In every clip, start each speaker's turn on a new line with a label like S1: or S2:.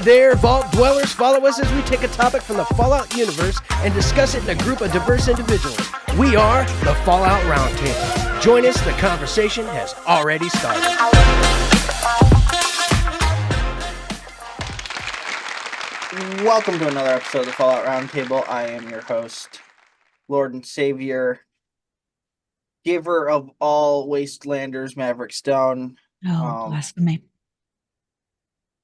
S1: there, Vault Dwellers. Follow us as we take a topic from the Fallout universe and discuss it in a group of diverse individuals. We are the Fallout Roundtable. Join us, the conversation has already started.
S2: Welcome to another episode of the Fallout Roundtable. I am your host, Lord and Savior, giver of all wastelanders, Maverick Stone.
S3: Blasphemy.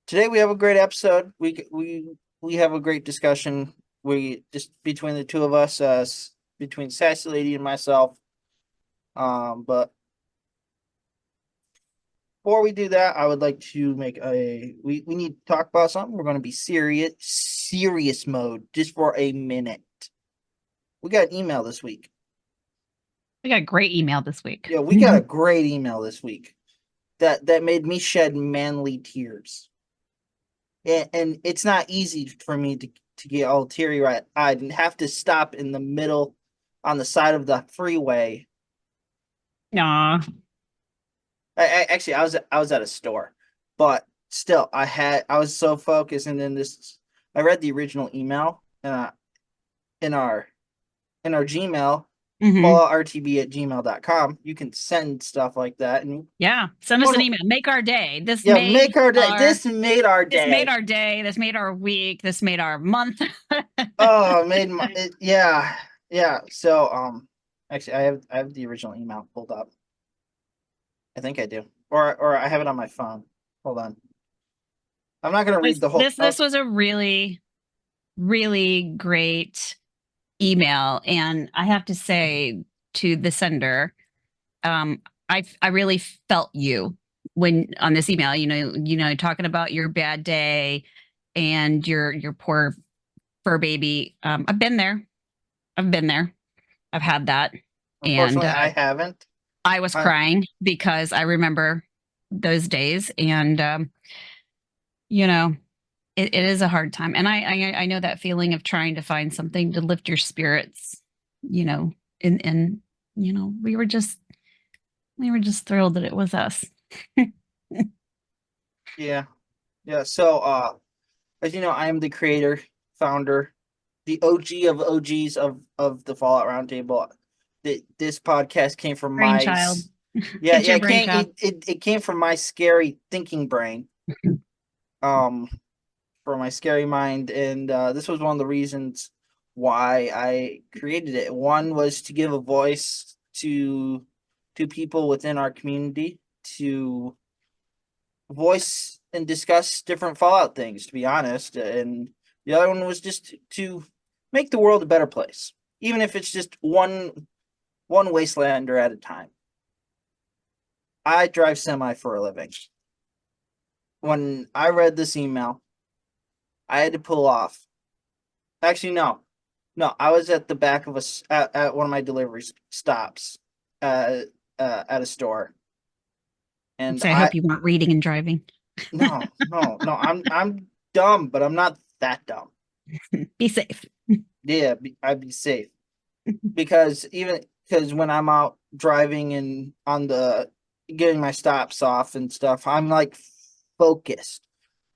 S2: Today we have a great episode. We have a great discussion. We just between the two of us, between Sassy Lady and myself. But before we do that, I would like to make we need to talk about something. We're going to be serious mode just for a minute. We got an email this week.
S3: We got a great email this week.
S2: Yeah, we got a great email this week that made me shed manly tears. And it's not easy for me to get all teary-eyed. I didn't have to stop in the middle on the side of the freeway.
S3: Nah.
S2: I was at a store, but still I was so focused. And then I read the original email in our Gmail, falloutrtb@gmail.com. You can send stuff like that, and
S3: send us an email. Make our day.
S2: This made our day. This made our day.
S3: This made our day. This made our week. This made our month.
S2: Yeah. So actually, I have the original email pulled up. I think I do, or I have it on my phone. Hold on. I'm not going to read the whole.
S3: This was a really, really great email, and I have to say to the sender, I really felt you when on this email. You know, talking about your bad day and your poor fur baby. I've been there. I've had that.
S2: Unfortunately, I haven't.
S3: I was crying because I remember those days, and you know, it is a hard time, and I know that feeling of trying to find something to lift your spirits. You know, and you know, we were just thrilled that it was us.
S2: Yeah. So, as you know, I am the creator, founder, the OG of OGs of the Fallout Roundtable. This podcast came from
S3: brainchild.
S2: It came from my scary thinking brain, from my scary mind, and this was one of the reasons why I created it. One was to give a voice to people within our community, to voice and discuss different Fallout things, to be honest, and the other one was just to make the world a better place, even if it's just one wastelander at a time. I drive semi for a living. When I read this email, I had to pull off. Actually, no, I was at the back of at one of my delivery stops at a store, and
S3: So I hope you weren't reading and driving.
S2: No. I'm dumb, but I'm not that dumb.
S3: Be safe.
S2: Yeah, I'd be safe because when I'm out driving and getting my stops off and stuff, I'm like focused,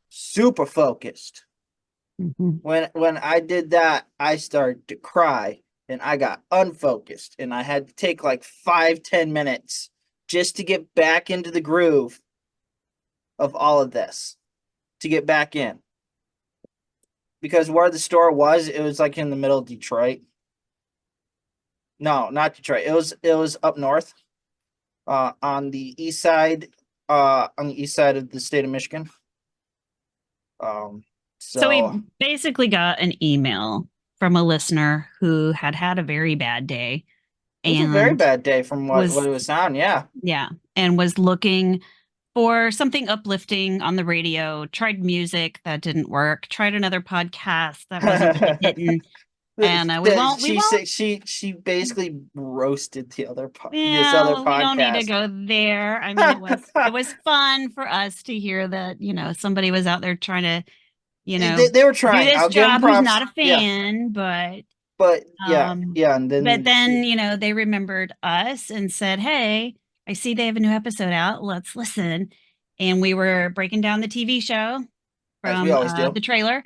S2: super focused.
S3: Mm-hmm.
S2: When I did that, I started to cry and I got unfocused, and I had to take like 5-10 minutes just to get back into the groove of all of this, to get back in. Because where the store was, it was like in the middle of Detroit. No, not Detroit. It was up north, on the east side of the state of Michigan.
S3: So we basically got an email from a listener who had a very bad day.
S2: It was a very bad day from what it was sound, yeah.
S3: Yeah, and was looking for something uplifting on the radio, tried music, that didn't work, tried another podcast, that wasn't really hitting. And
S2: she basically roasted this other podcast.
S3: We don't need to go there. I mean, it was fun for us to hear that, you know, somebody was out there trying to, you know,
S2: they were trying
S3: do this job who's not a fan, but
S2: and
S3: then you know, they remembered us and said, hey, I see they have a new episode out, let's listen. And we were breaking down the TV show
S2: as we
S3: from
S2: always do.
S3: the trailer,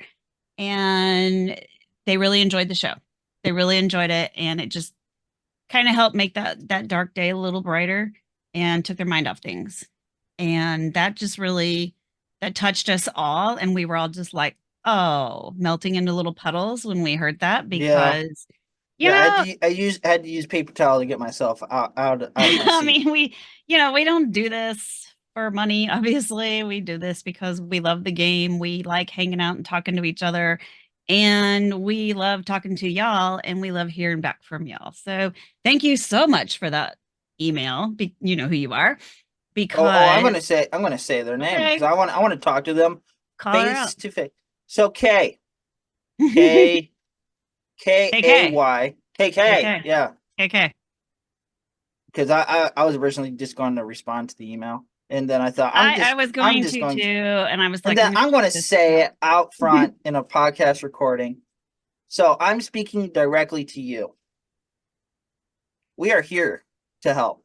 S3: and they really enjoyed the show. They really enjoyed it, and it just kind of helped make that dark day a little brighter and took their mind off things. And that just really that touched us all, and we were all just like, oh, melting into little puddles when we heard that
S2: Yeah.
S3: because you
S2: Yeah,
S3: know
S2: I had to use paper towel to get myself out of my
S3: I
S2: seat.
S3: mean, we don't do this for money, obviously. We do this because we love the game. We like hanging out and talking to each other. And we love talking to y'all and we love hearing back from y'all. So thank you so much for that email. You know who you are.
S2: Oh, I'm
S3: Because
S2: gonna say their name because
S3: okay,
S2: I want to talk to them
S3: call her
S2: face
S3: out.
S2: to face. So K
S3: KK.
S2: KK,
S3: KK.
S2: yeah.
S3: KK.
S2: Because I was originally just going to respond to the email, and then I thought
S3: I was
S2: I'm
S3: going
S2: just
S3: to
S2: going
S3: too,
S2: to,
S3: and I was
S2: and
S3: like, I'm
S2: then
S3: gonna
S2: I'm going to
S3: check this
S2: say
S3: email.
S2: it out front in a podcast recording. So I'm speaking directly to you. We are here to help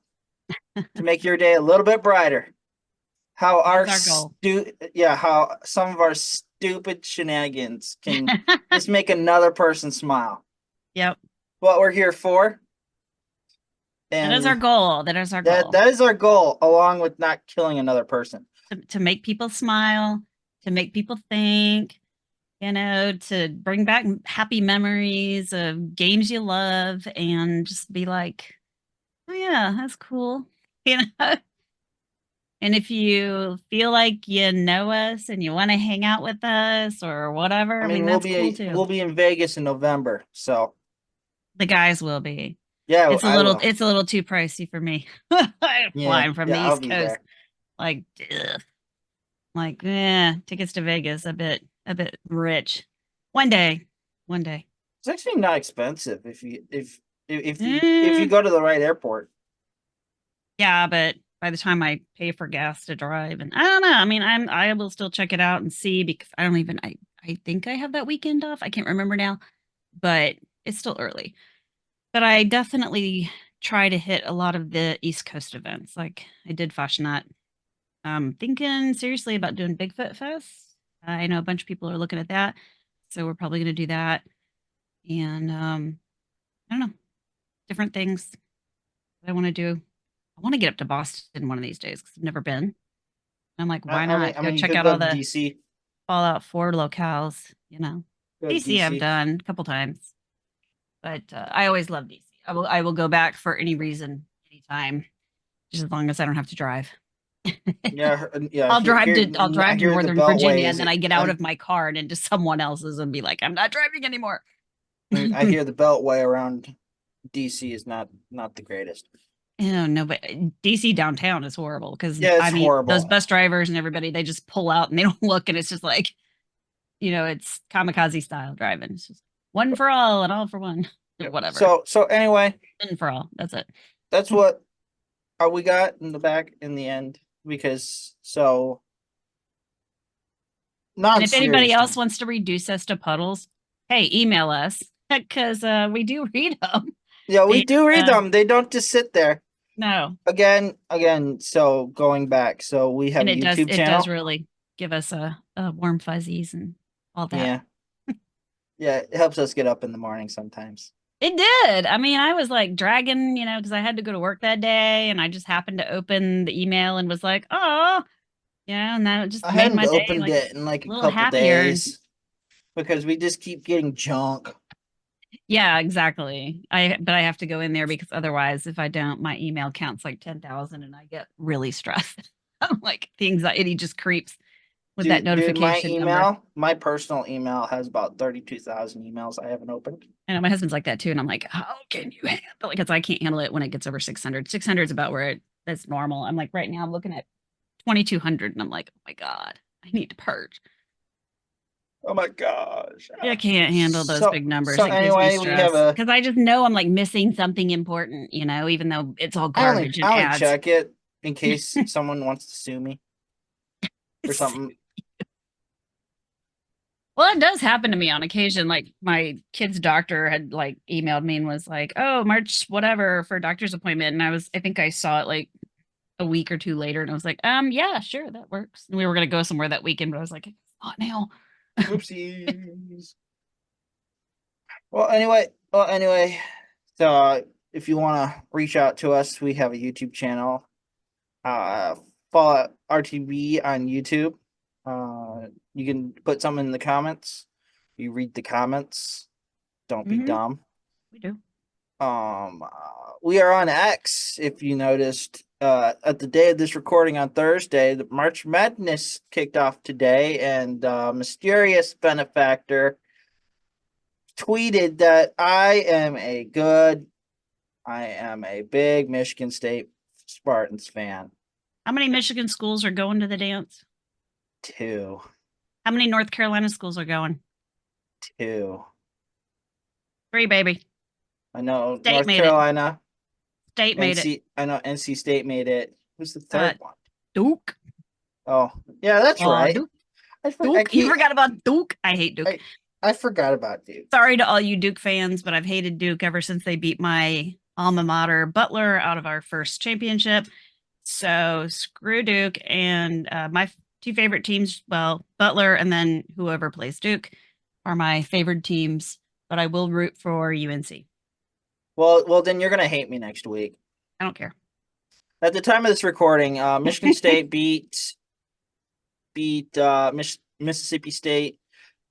S2: to make your day a little bit brighter. How our,
S3: That's our goal.
S2: how some of our stupid shenanigans can just make another person smile.
S3: Yep.
S2: What we're here for.
S3: That is our
S2: And
S3: goal. That is our goal.
S2: that is our goal, along with not killing another person.
S3: To make people smile, to make people think, to bring back happy memories of games you love and just be like, oh yeah, that's cool. You know? And if you feel like you know us and you want to hang out with us or whatever,
S2: I
S3: I mean,
S2: mean,
S3: that's cool too.
S2: we'll be in Vegas in November, so
S3: The guys will be.
S2: yeah, I will.
S3: It's a little too pricey for me. I'm flying from the
S2: I'll
S3: East
S2: be
S3: Coast.
S2: there.
S3: Like, ugh. Like, yeah, tickets to Vegas, a bit rich. One day, one day.
S2: It's actually not expensive if you
S3: Eh,
S2: go to the right airport.
S3: yeah, but by the time I pay for gas to drive, and I don't know. I mean, I will still check it out and see because I think I have that weekend off. I can't remember now, but it's still early. But I definitely try to hit a lot of the East Coast events. Like I did Fashion Nut. Thinking seriously about doing Bigfoot Fest. I know a bunch of people are looking at that, so we're probably going to do that. And I don't know, different things that I want to do. I want to get up to Boston one of these days because I've never been. And I'm like, why not
S2: I
S3: go
S2: mean, you
S3: check
S2: could
S3: out
S2: go
S3: all
S2: to
S3: the
S2: DC.
S3: Fallout 4 locales?
S2: Go to
S3: DC I've
S2: DC.
S3: done a couple times, but I always love DC. I will go back for any reason, anytime, just as long as I don't have to drive.
S2: Yeah, yeah. Here,
S3: I'll
S2: I
S3: drive to
S2: hear the
S3: Northern
S2: Beltway
S3: Virginia
S2: is
S3: and then I get out of my car and into someone else's and be like, I'm not driving anymore.
S2: I hear the Beltway around DC is not the greatest.
S3: Oh no, but DC downtown is horrible because
S2: Yeah, it's
S3: I mean those
S2: horrible.
S3: bus drivers and everybody they just pull out and they don't look and it's just like it's kamikaze style driving. It's just one for all and all for one. Whatever.
S2: So anyway,
S3: One for all. That's it.
S2: that's what we got in the back in the end because
S3: And if anybody else
S2: non-serious.
S3: wants to reduce us to puddles, hey, email us because we do read them.
S2: Yeah, we
S3: And,
S2: do read them. They don't just sit there.
S3: no,
S2: Again. So going back, so we have
S3: and
S2: a YouTube
S3: it does
S2: channel.
S3: really give us a warm fuzzies and all that.
S2: Yeah, yeah, it helps us get up in the morning sometimes.
S3: It did. I mean, I was like dragging, because I had to go to work that day and I just happened to open the email and was like, oh, and that just
S2: I
S3: made
S2: hadn't
S3: my day
S2: opened
S3: like
S2: it in like
S3: a
S2: a
S3: little
S2: couple
S3: happier.
S2: days because we just keep getting junk.
S3: Yeah, exactly. But I have to go in there because otherwise, if I don't, my email counts like 10,000 and I get really stressed. I'm like, the anxiety just creeps with that
S2: Dude,
S3: notification number.
S2: my personal email has about 32,000 emails I haven't opened.
S3: And my husband's like that too. And I'm like, how can you handle it? Because I can't handle it when it gets over 600. 600 is about where that's normal. I'm like, right now I'm looking at 2,200 and I'm like, oh my God, I need to purge.
S2: Oh my gosh.
S3: I can't handle those big numbers.
S2: So
S3: It gives me
S2: anyway, we have
S3: stress because I just know I'm like missing something important, even though it's all garbage and
S2: I only
S3: ads.
S2: check it in case someone wants to sue me or something.
S3: Well, it does happen to me on occasion. Like my kid's doctor had like emailed me and was like, "Oh, March whatever for a doctor's appointment," and I think I saw it like a week or two later, and I was like, yeah, sure, that works." And we were gonna go somewhere that weekend, but I was like, Hot nail.
S2: Whoopsies. Well, anyway. So, if you want to reach out to us, we have a YouTube channel. Follow RTB on YouTube. You can put something in the comments. You read the comments. Don't be dumb.
S3: We do.
S2: We are on X. If you noticed, at the day of this recording on Thursday, the March Madness kicked off today, and mysterious benefactor tweeted that I am a big Michigan State Spartans fan.
S3: How many Michigan schools are going to the dance?
S2: 2.
S3: How many North Carolina schools are going?
S2: 2.
S3: 3, baby.
S2: I know
S3: State
S2: North
S3: made
S2: Carolina.
S3: State made it.
S2: I know NC State made it. Who's the third one?
S3: Duke.
S2: Oh, yeah, that's right.
S3: Duke.
S2: Duke.
S3: You forgot about Duke. I hate Duke.
S2: I forgot about Duke.
S3: Sorry to all you Duke fans, but I've hated Duke ever since they beat my alma mater, Butler, out of our first championship. So screw Duke. And my 2 favorite teams, well, Butler and then whoever plays Duke, are my favored teams. But I will root for UNC.
S2: Well, then you're gonna hate me next week.
S3: I don't care.
S2: At the time of this recording, Michigan State beat Mississippi State,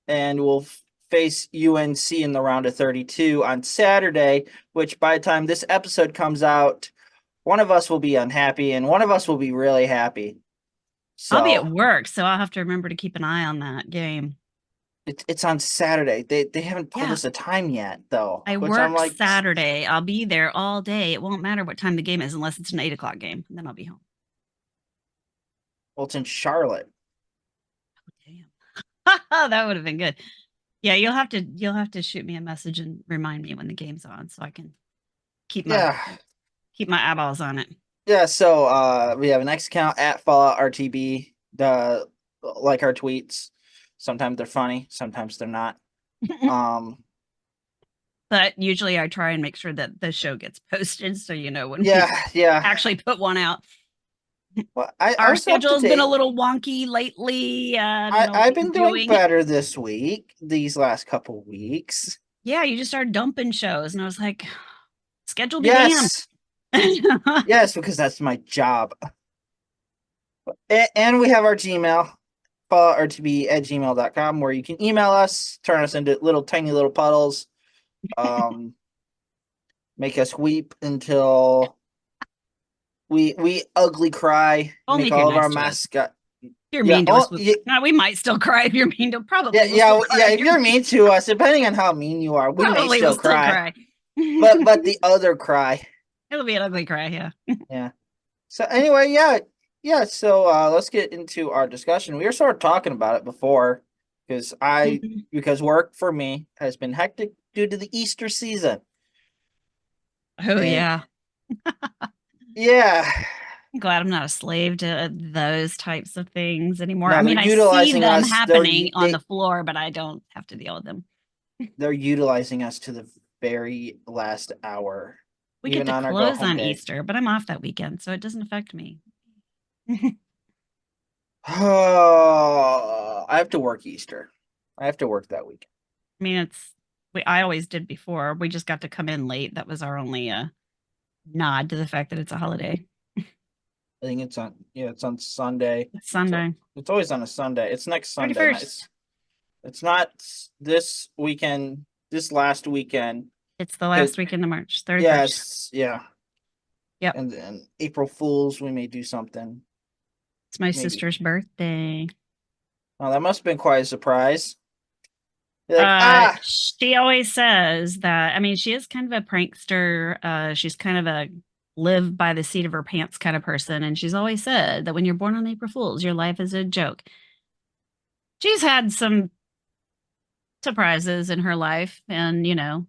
S2: and will face UNC in the round of 32 on Saturday. Which, by the time this episode comes out, one of us will be unhappy and one of us will be really happy. So
S3: I'll be at work, so I'll have to remember to keep an eye on that game.
S2: It's on Saturday. They haven't told us a time yet, though.
S3: I work Saturday. I'll be there all day. It won't matter what time the game is unless it's an 8 o'clock game. And then I'll be home.
S2: Well, it's in Charlotte.
S3: Oh, damn. That would have been good. Yeah, you'll have to shoot me a message and remind me when the game's on so I can keep my eyeballs on it.
S2: Yeah, so we have an X account at Fallout RTB. Like our tweets. Sometimes they're funny, sometimes they're not.
S3: But usually I try and make sure that the show gets posted so you know when we actually put one out.
S2: Well,
S3: our schedule's been a little wonky lately.
S2: I've been doing better this week, these last couple weeks.
S3: Yeah, you just started dumping shows, and I was like, schedule be
S2: damned.
S3: Yes,
S2: because that's my job. And we have our Gmail. falloutrtb@gmail.com, where you can email us, turn us into tiny little puddles, make us weep until we ugly cry,
S3: only
S2: make all of our mascot.
S3: You're mean to us. We might still cry if you're mean to. Probably.
S2: If you're mean to us, depending on how mean you are, we may still cry. but the other cry.
S3: It'll be an ugly cry. Yeah.
S2: Yeah. So anyway, yeah, so let's get into our discussion. We were sort of talking about it before because work for me has been hectic due to the Easter season.
S3: Oh, yeah.
S2: Yeah.
S3: I'm glad I'm not a slave to those types of things anymore.
S2: No,
S3: I mean, I see them happening on the floor, but I don't have to deal with them.
S2: They're utilizing us to the very last hour.
S3: We get to close on Easter, but I'm off that weekend, so it doesn't affect me.
S2: Oh, I have to work Easter. I have to work that weekend.
S3: I mean, I always did before. We just got to come in late. That was our only nod to the fact that it's a holiday.
S2: I think it's on Sunday.
S3: It's Sunday.
S2: It's always on a Sunday. It's next Sunday.
S3: 31st.
S2: It's not this weekend, this last weekend.
S3: It's the last weekend of March, 31st.
S2: Yes, yeah.
S3: Yep.
S2: And then April Fools, we may do something.
S3: It's my sister's birthday.
S2: Oh, that must have been quite a surprise.
S3: She always says that, I mean, she is kind of a prankster. She's kind of a live by the seat of her pants kind of person. And she's always said that when you're born on April Fool's, your life is a joke. She's had some surprises in her life, and, you know,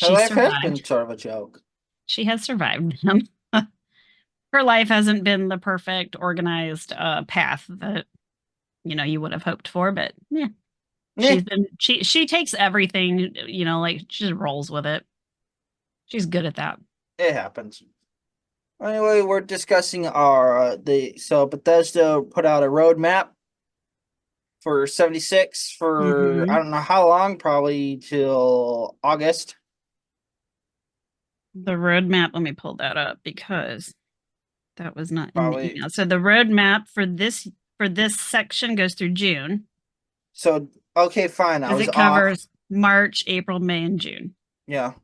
S2: her life has been sort of a joke.
S3: She has survived them. Her life hasn't been the perfect organized path that, you know, you would have hoped for, but yeah. She takes everything, you know, like she just rolls with it. She's good at that.
S2: It happens. Anyway, we're discussing our so Bethesda put out a roadmap for 76 for I don't know how long, probably till August.
S3: The roadmap, let me pull that up because that was not in
S2: Probably.
S3: the email. So the roadmap for this section goes through June.
S2: So okay, fine. I
S3: Because
S2: was
S3: it
S2: off.
S3: covers March, April, May, and June.
S2: Yeah.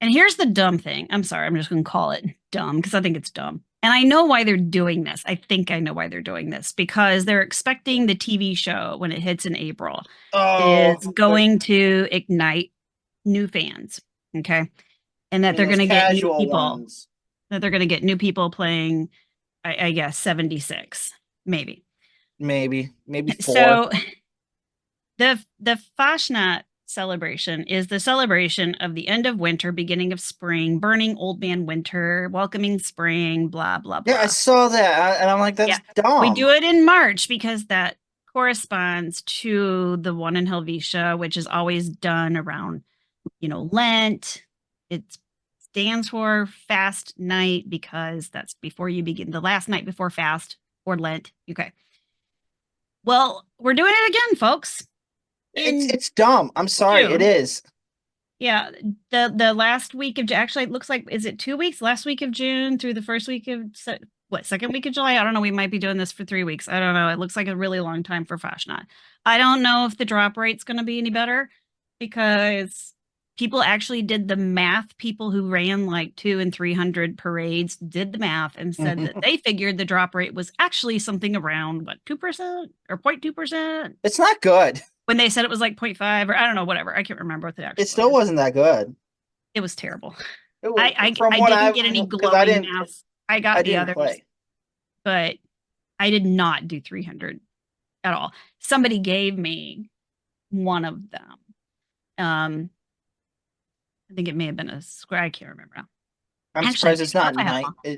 S3: And here's the dumb thing. I'm sorry, I'm just going to call it dumb because I think it's dumb. And I know why they're doing this. I think I know why they're doing this because they're expecting the TV show when it hits in April is going to ignite new fans. Okay. And that they're going to get new
S2: casual
S3: people.
S2: ones.
S3: That they're going to get new people playing, I guess, 76, maybe.
S2: Maybe 4.
S3: So the Fastnacht celebration is the celebration of the end of winter, beginning of spring, burning old man winter, welcoming spring, blah, blah, blah.
S2: Yeah, I saw that. And I'm like, that's dumb.
S3: We do it in March because that corresponds to the one in Helvetia, which is always done around, Lent. It stands for fast night because that's before you begin, the last night before fast or Lent. Okay. Well, we're doing it again, folks.
S2: It's dumb. I'm sorry.
S3: June.
S2: It is.
S3: Yeah, the last week of actually it looks like, is it 2 weeks? Last week of June through the first week of second week of July? I don't know. We might be doing this for 3 weeks. I don't know. It looks like a really long time for Fashionat. I don't know if the drop rate's going to be any better because people actually did the math. People who ran like 200 and 300 parades did the math and said that they figured the drop rate was actually something around 2% or 0.2%.
S2: It's not good.
S3: When they said it was like 0.5 or I don't know, whatever. I can't remember what the actual.
S2: It still wasn't that good.
S3: It was terrible.
S2: It was,
S3: I didn't get any glowing math. I got the others, but I did not do 300 at all. Somebody gave me one of them. I think it may have been a square. I can't remember now.
S2: I'm surprised it's not night.
S3: I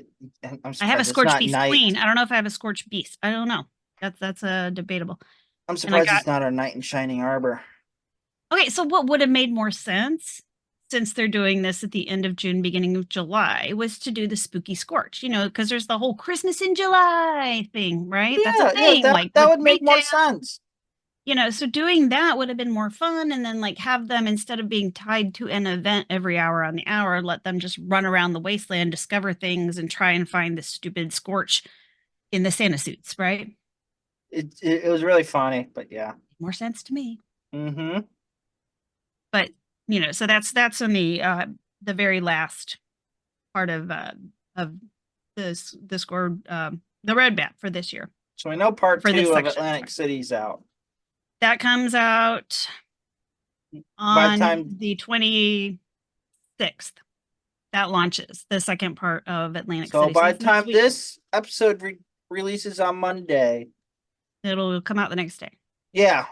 S3: have a Scorched Beast Queen. I don't know if I have a Scorched Beast. I don't know. That's debatable.
S2: I'm surprised it's not our Knight in Shining Arbor.
S3: Okay, so what would have made more sense, since they're doing this at the end of June, beginning of July, was to do the Spooky Scorch, because there's the whole Christmas in July thing, right?
S2: Yeah,
S3: that's a thing.
S2: That would make more sense.
S3: So doing that would have been more fun, and then have them, instead of being tied to an event every hour on the hour, let them just run around the wasteland, discover things, and try and find the stupid Scorch in the Santa suits, right?
S2: It was really funny, but yeah.
S3: More sense to me.
S2: Mm-hmm.
S3: But, so that's in the very last part of the score, the roadmap for this year.
S2: So we know part 2 of Atlantic City's out.
S3: That comes out on the 26th. That launches the second part of Atlantic City.
S2: So by the time this episode releases on Monday,
S3: it'll come out the next day.
S2: Yeah.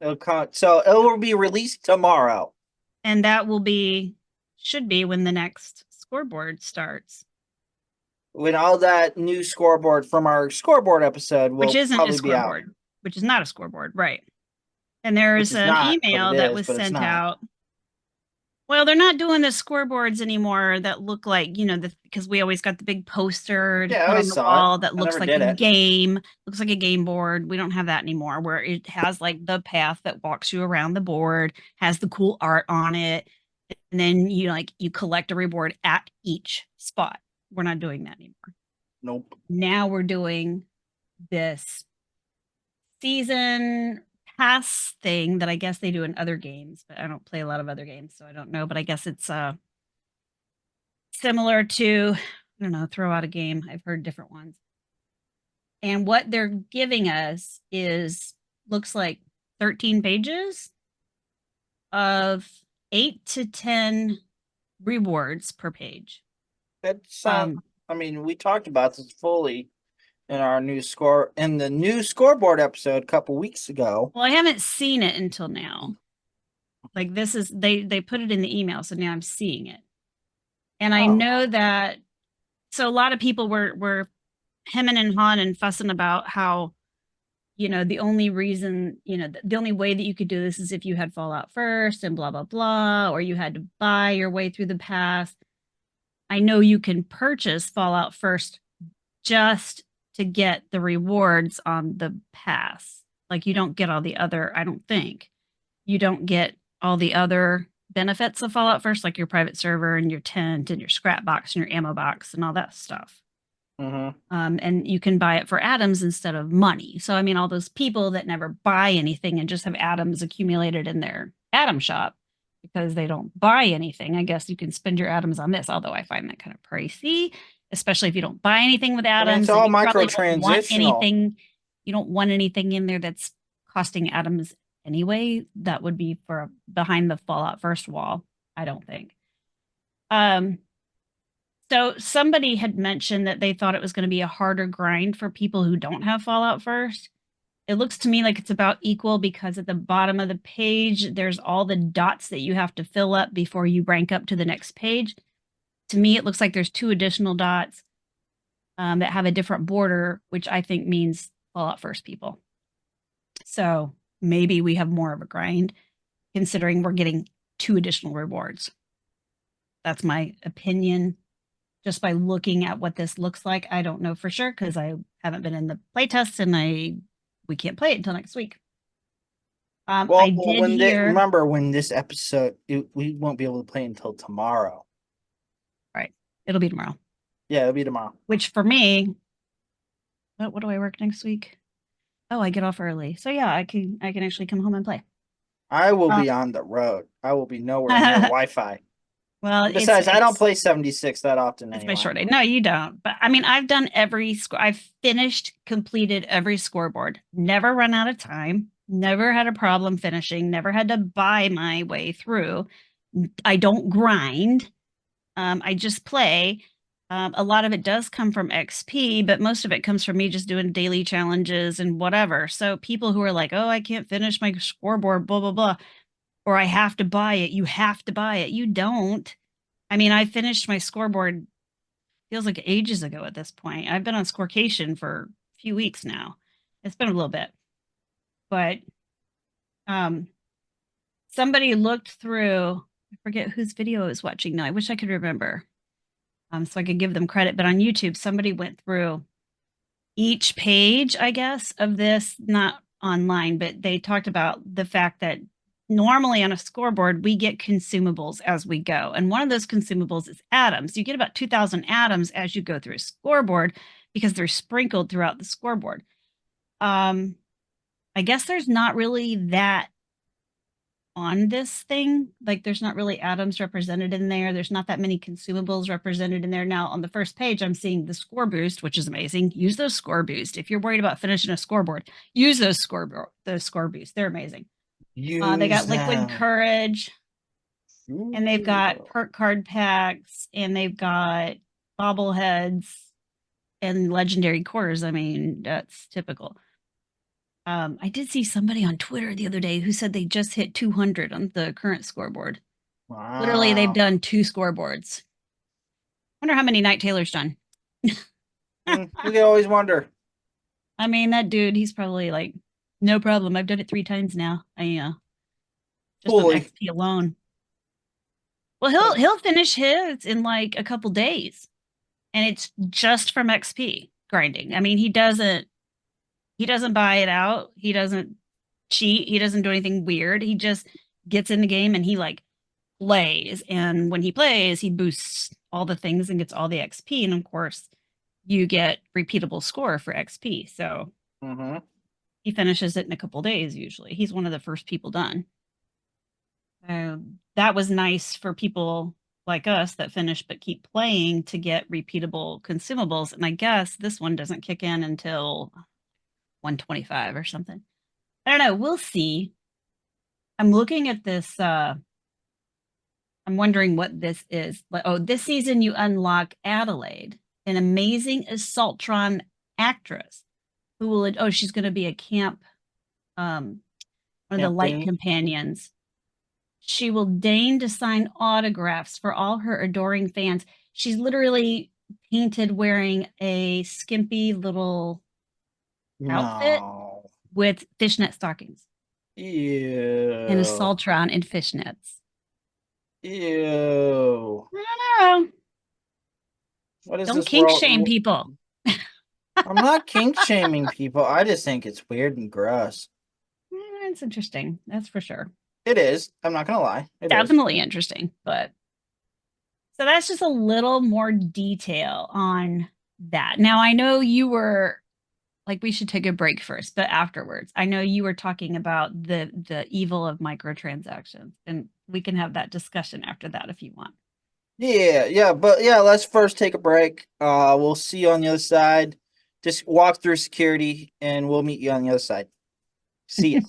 S2: So it will be released tomorrow.
S3: And that should be when the next scoreboard starts.
S2: When all that new scoreboard from our scoreboard episode will
S3: which isn't a
S2: scoreboard,
S3: which is not a scoreboard, right? And there's an email that was sent out. Well, they're not doing the scoreboards anymore that look like, because we always got the big poster to put on the wall that looks like a game, looks like a game board. We don't have that anymore, where it has like the path that walks you around the board, has the cool art on it, and then you collect a reward at each spot. We're not doing that anymore.
S2: Nope.
S3: Now we're doing this season pass thing that I guess they do in other games, but I don't play a lot of other games, so I don't know. But I guess it's similar to, I don't know, throw out a game. I've heard different ones. And what they're giving us looks like 13 pages of 8 to 10 rewards per page.
S2: That's we talked about this fully in our new scoreboard episode a couple weeks ago.
S3: Well, I haven't seen it until now. Like, this is they put it in the email, so now I'm seeing it. And I know that, so a lot of people were hemming and hawing and fussing about how, the only reason, the only way that you could do this is if you had Fallout first and blah, blah, blah, or you had to buy your way through the pass. I know you can purchase Fallout first just to get the rewards on the pass. Like you don't get all the other, I don't think you don't get all the other benefits of Fallout First, like your private server and your tent and your scrap box and your ammo box and all that stuff. And you can buy it for atoms instead of money. So, I mean, all those people that never buy anything and just have atoms accumulated in their atom shop because they don't buy anything, I guess you can spend your atoms on this, although I find that kind of pricey, especially if you don't buy anything with atoms.
S2: I mean, it's all
S3: and you probably don't want
S2: microtransactional.
S3: You don't want anything in there that's costing atoms anyway. That would be for behind the Fallout First wall, I don't think. So somebody had mentioned that they thought it was going to be a harder grind for people who don't have Fallout First. It looks to me like it's about equal because at the bottom of the page, there's all the dots that you have to fill up before you rank up to the next page. To me, it looks like there's 2 additional dots that have a different border, which I think means Fallout First people. So maybe we have more of a grind considering we're getting 2 additional rewards. That's my opinion. Just by looking at what this looks like, I don't know for sure because I haven't been in the playtest and we can't play it until next week. I did
S2: remember when this episode, we won't be able to play until tomorrow.
S3: Right, it'll be tomorrow.
S2: Yeah, it'll be tomorrow.
S3: Which for me, what do I work next week? Oh, I get off early, so yeah, I can actually come home and play.
S2: I will be on the road. I will be nowhere near Wi-Fi.
S3: Well,
S2: besides, I don't play 76 that often anymore.
S3: It's my short day. No, you don't. But I mean, I've done I've completed every scoreboard. Never run out of time. Never had a problem finishing. Never had to buy my way through. I don't grind. I just play. A lot of it does come from XP, but most of it comes from me just doing daily challenges and whatever. So people who are like, oh, I can't finish my scoreboard, blah, blah, blah. Or I have to buy it. You have to buy it. You don't. I mean, I finished my scoreboard, feels like ages ago at this point. I've been on Scorecation for a few weeks now. It's been a little bit. But somebody looked through, I forget whose video I was watching now. I wish I could remember. So I could give them credit. But on YouTube, somebody went through each page, I guess, of this, not online, but they talked about the fact that normally on a scoreboard, we get consumables as we go. And one of those consumables is atoms. You get about 2,000 atoms as you go through a scoreboard because they're sprinkled throughout the scoreboard. I guess there's not really that on this thing. Like there's not really atoms represented in there. There's not that many consumables represented in there. Now on the first page, I'm seeing the score boost, which is amazing. Use those score boost. If you're worried about finishing a scoreboard, use those score boosts. They're amazing. They got liquid courage, and they've got perk card packs, and they've got bobbleheads and legendary cores. I mean, that's typical. I did see somebody on Twitter the other day who said they just hit 200 on the current scoreboard. Wow. Literally, they've done 2 scoreboards. Wonder how many Night Taylor's done.
S2: You can always wonder.
S3: I mean, that dude, he's probably like, no problem. I've done it 3 times now. Just on XP alone. Well, he'll finish his in like a couple days, and it's just from XP grinding. I mean, he doesn't buy it out. He doesn't cheat. He doesn't do anything weird. He just gets in the game and he like plays. And when he plays, he boosts all the things and gets all the XP. And of course, you get repeatable score for XP. So he finishes it in a couple days usually. He's one of the first people done. That was nice for people like us that finish but keep playing to get repeatable consumables. And I guess this one doesn't kick in until 125 or something. I don't know. We'll see. I'm looking at this. I'm wondering what this is. Oh, this season you unlock Adelaide, an amazing Assaultron actress who will, oh, she's going to be a camp, one of the light companions. She will deign to sign autographs for all her adoring fans. She's literally painted wearing a skimpy little outfit with fishnet stockings.
S2: Ew.
S3: And a Assaultron in fishnets.
S2: Ew.
S3: I don't know.
S2: What is
S3: Don't
S2: this
S3: kink
S2: world?
S3: shame people.
S2: I'm not kink shaming people. I just think it's weird and gross.
S3: It's interesting. That's for sure.
S2: It is. I'm not gonna lie. It is.
S3: Definitely interesting. But so that's just a little more detail on that. Now I know you were like, we should take a break first, but afterwards, I know you were talking about the evil of microtransactions, and we can have that discussion after that if you want.
S2: But let's first take a break. We'll see you on the other side. Just walk through security and we'll meet you on the other side. See ya.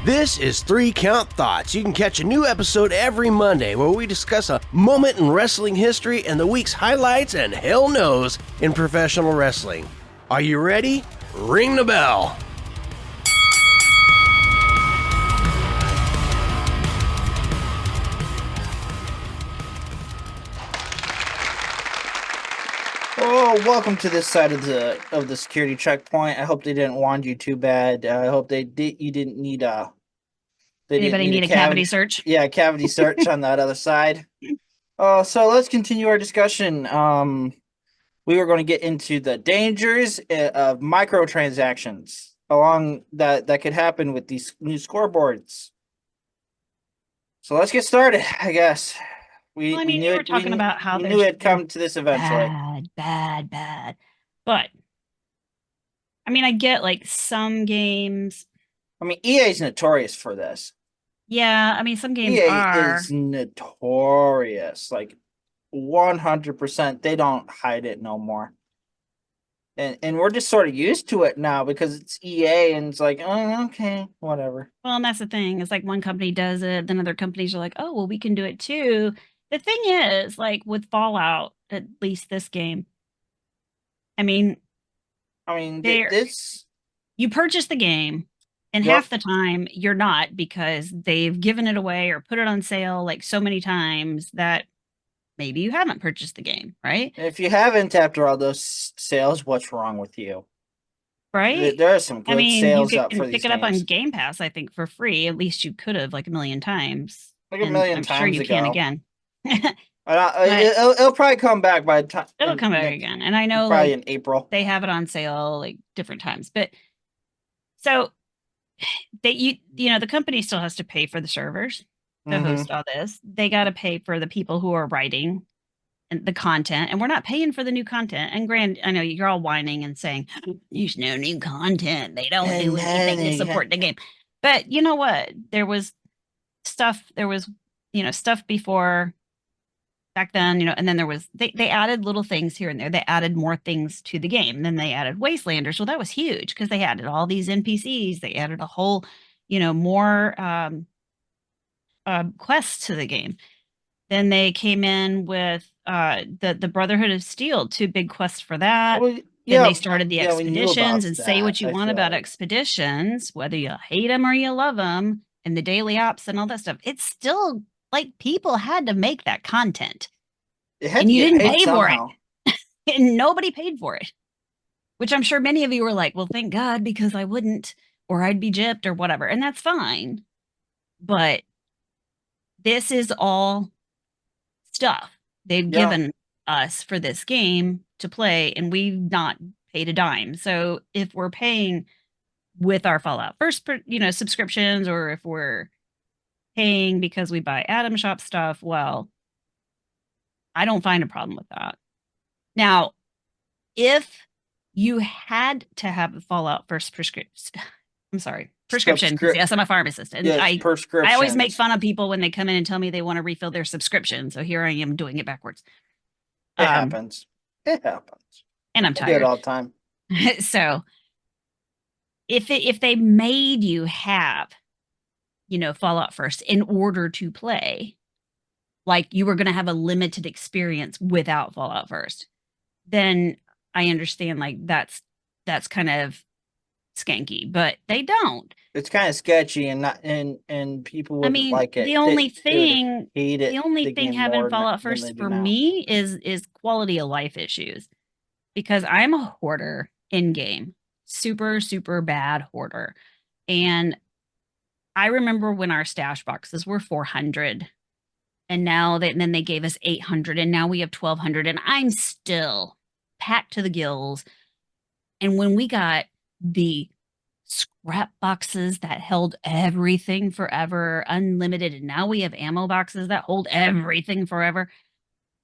S1: This is 3 Count Thoughts. You can catch a new episode every Monday where we discuss a moment in wrestling history and the week's highlights and hell knows in professional wrestling. Are you ready? Ring the bell.
S2: Oh, welcome to this side of the security checkpoint. I hope they didn't wand you too bad. I hope you didn't need
S3: Anybody need a cavity search?
S2: Yeah, cavity search on that other side. So let's continue our discussion. We were going to get into the dangers of microtransactions along that could happen with these new scoreboards. So let's get started, I guess.
S3: We were talking about how
S2: we knew it'd come to this eventually.
S3: Bad. But I mean, I get like some games.
S2: I mean, EA is notorious for this.
S3: Yeah, I mean, some games
S2: EA
S3: are
S2: is notorious, like 100%. They don't hide it no more. And we're just sort of used to it now because it's EA and it's like, oh, okay, whatever.
S3: Well, and that's the thing. It's like one company does it, then other companies are like, oh, well, we can do it too. The thing is, like with Fallout, at least this game, I mean,
S2: this
S3: you purchase the game, and
S2: Yep.
S3: half the time you're not because they've given it away or put it on sale like so many times that maybe you haven't purchased the game, right?
S2: If you haven't after all those sales, what's wrong with you?
S3: Right?
S2: There are some good sales
S3: you
S2: up
S3: can
S2: for
S3: pick
S2: these
S3: it up on
S2: games.
S3: Game Pass, I think, for free. At least you could have like a million times.
S2: Like a
S3: And
S2: million
S3: I'm
S2: times
S3: sure you can
S2: ago.
S3: again.
S2: It'll probably come back by the time.
S3: It'll come back again. And I know
S2: probably
S3: like
S2: in April.
S3: they have it on sale like different times. But so the company still has to pay for the servers to host all this. They got to pay for the people who are writing and the content, and we're not paying for the new content. And I know you're all whining and saying there's no new content. They don't do anything to support the game. But you know what? There was stuff before back then, and then there was they added little things here and there. They added more things to the game. And then they added Wastelanders. Well, that was huge because they added all these NPCs. They added a whole, more quests to the game. Then they came in with the Brotherhood of Steel, 2 big quests for that. Then they started the expeditions, and say what you want about expeditions, whether you hate them or you love them, and the daily ops and all that stuff. It's still like people had to make that content, and you didn't pay for it, and nobody paid for it. Which I'm sure many of you were like, "Well, thank God, because I wouldn't, or I'd be gypped, or whatever," and that's fine. But this is all stuff they've given us for this game to play, and we've not paid a dime. So if we're paying with our Fallout First, subscriptions, or if we're paying because we buy Atom Shop stuff, well, I don't find a problem with that. Now, if you had to have a Fallout First prescription, yes, I'm a pharmacist, and I always make fun of people when they come in and tell me they want to refill their subscription. So here I am doing it backwards.
S2: It happens.
S3: And I'm tired.
S2: I do it all the time.
S3: So if they made you have, Fallout First in order to play, like you were going to have a limited experience without Fallout First, then I understand like that's kind of skanky, but they don't.
S2: It's kind of sketchy and not and people wouldn't like it.
S3: The only thing having Fallout First for me is quality of life issues, because I'm a hoarder in game, super bad hoarder, and I remember when our stash boxes were 400, and then they gave us 800, and now we have 1200, and I'm still packed to the gills. And when we got the scrap boxes that held everything forever, unlimited, and now we have ammo boxes that hold everything forever,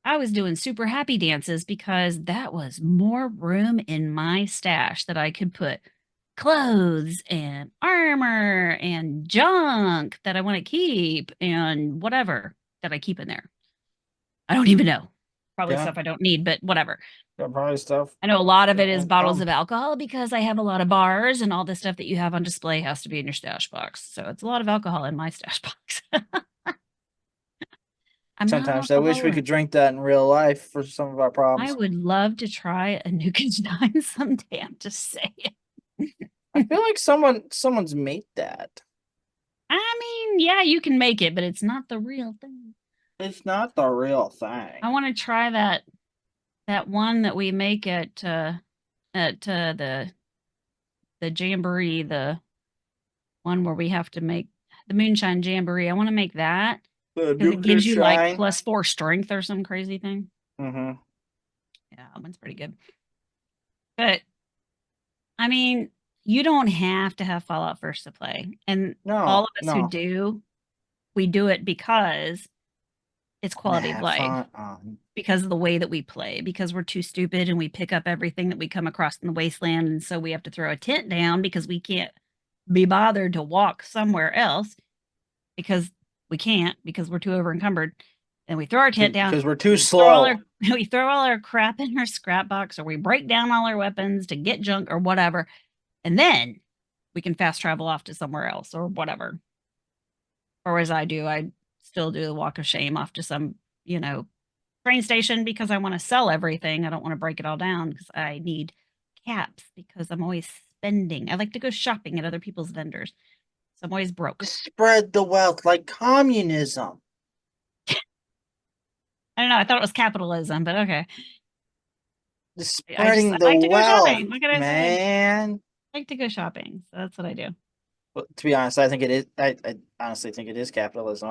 S3: I was doing super happy dances because that was more room in my stash that I could put clothes and armor and junk that I want to keep and whatever that I keep in there. I don't even know. Probably
S2: Yeah.
S3: stuff I don't need, but whatever.
S2: Yeah, probably stuff.
S3: I know a lot of it is
S2: won't
S3: bottles
S2: come.
S3: of alcohol because I have a lot of bars and all the stuff that you have on display has to be in your stash box. So it's a lot of alcohol in my stash box. I'm not an
S2: Sometimes I wish we
S3: alcoholic.
S2: could drink that in real life for some of our
S3: I
S2: problems.
S3: would love to try a Nuka's Nine someday. I'm just saying.
S2: I feel like someone's made that.
S3: I mean, yeah, you can make it, but it's not the real thing.
S2: It's not the real thing.
S3: I want to try that one that we make at the jamboree, the one where we have to make the moonshine jamboree. I want to make that
S2: The
S3: because it gives you like
S2: Shine.
S3: +4 strength or some crazy thing.
S2: Mm-hmm.
S3: Yeah, that one's pretty good. But I mean, you don't have to have Fallout First to play. And all of us who do, we do it because it's quality of life. Because of the way that we play, because we're too stupid and we pick up everything that we come across in the wasteland. And so we have to throw a tent down because we can't be bothered to walk somewhere else because we can't, because we're too over encumbered. And we throw our tent down
S2: because we're too slow.
S3: We throw all our crap in our scrap box, or we break down all our weapons to get junk or whatever. And then we can fast travel off to somewhere else or whatever. Or as I do, I still do the walk of shame off to some, train station because I want to sell everything. I don't want to break it all down because I need caps because I'm always spending. I like to go shopping at other people's vendors. So I'm always broke.
S2: Spread the wealth like communism.
S3: I don't know. I thought it was capitalism, but okay.
S2: Spreading
S3: I like
S2: the
S3: to go
S2: wealth,
S3: shopping. What can I say?
S2: man.
S3: I like to go shopping. So that's what I do.
S2: Well, to be honest, I think it is. I honestly think it is capitalism.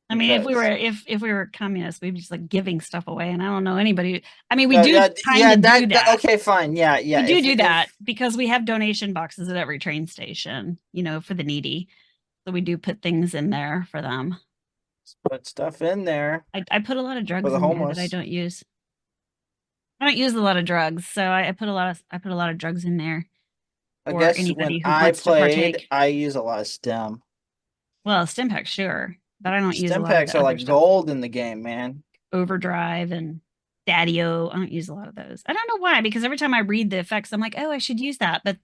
S3: I mean, if we were communists, we'd be just like giving stuff away, and I don't know anybody. I mean, we do kind of do that.
S2: Okay, fine, yeah.
S3: We do that because we have donation boxes at every train station, for the needy. So we do put things in there for them.
S2: Put stuff in there.
S3: I put a lot of drugs in there that I don't use. I don't use a lot of drugs, so I put a lot of drugs in there.
S2: I guess when I played, I use a lot of stem.
S3: Well, stim packs, sure. But I don't use a lot of
S2: stim packs are like gold in the game, man.
S3: Overdrive and Daddy-O. I don't use a lot of those. I don't know why, because every time I read the effects, I'm like, oh, I should use that. But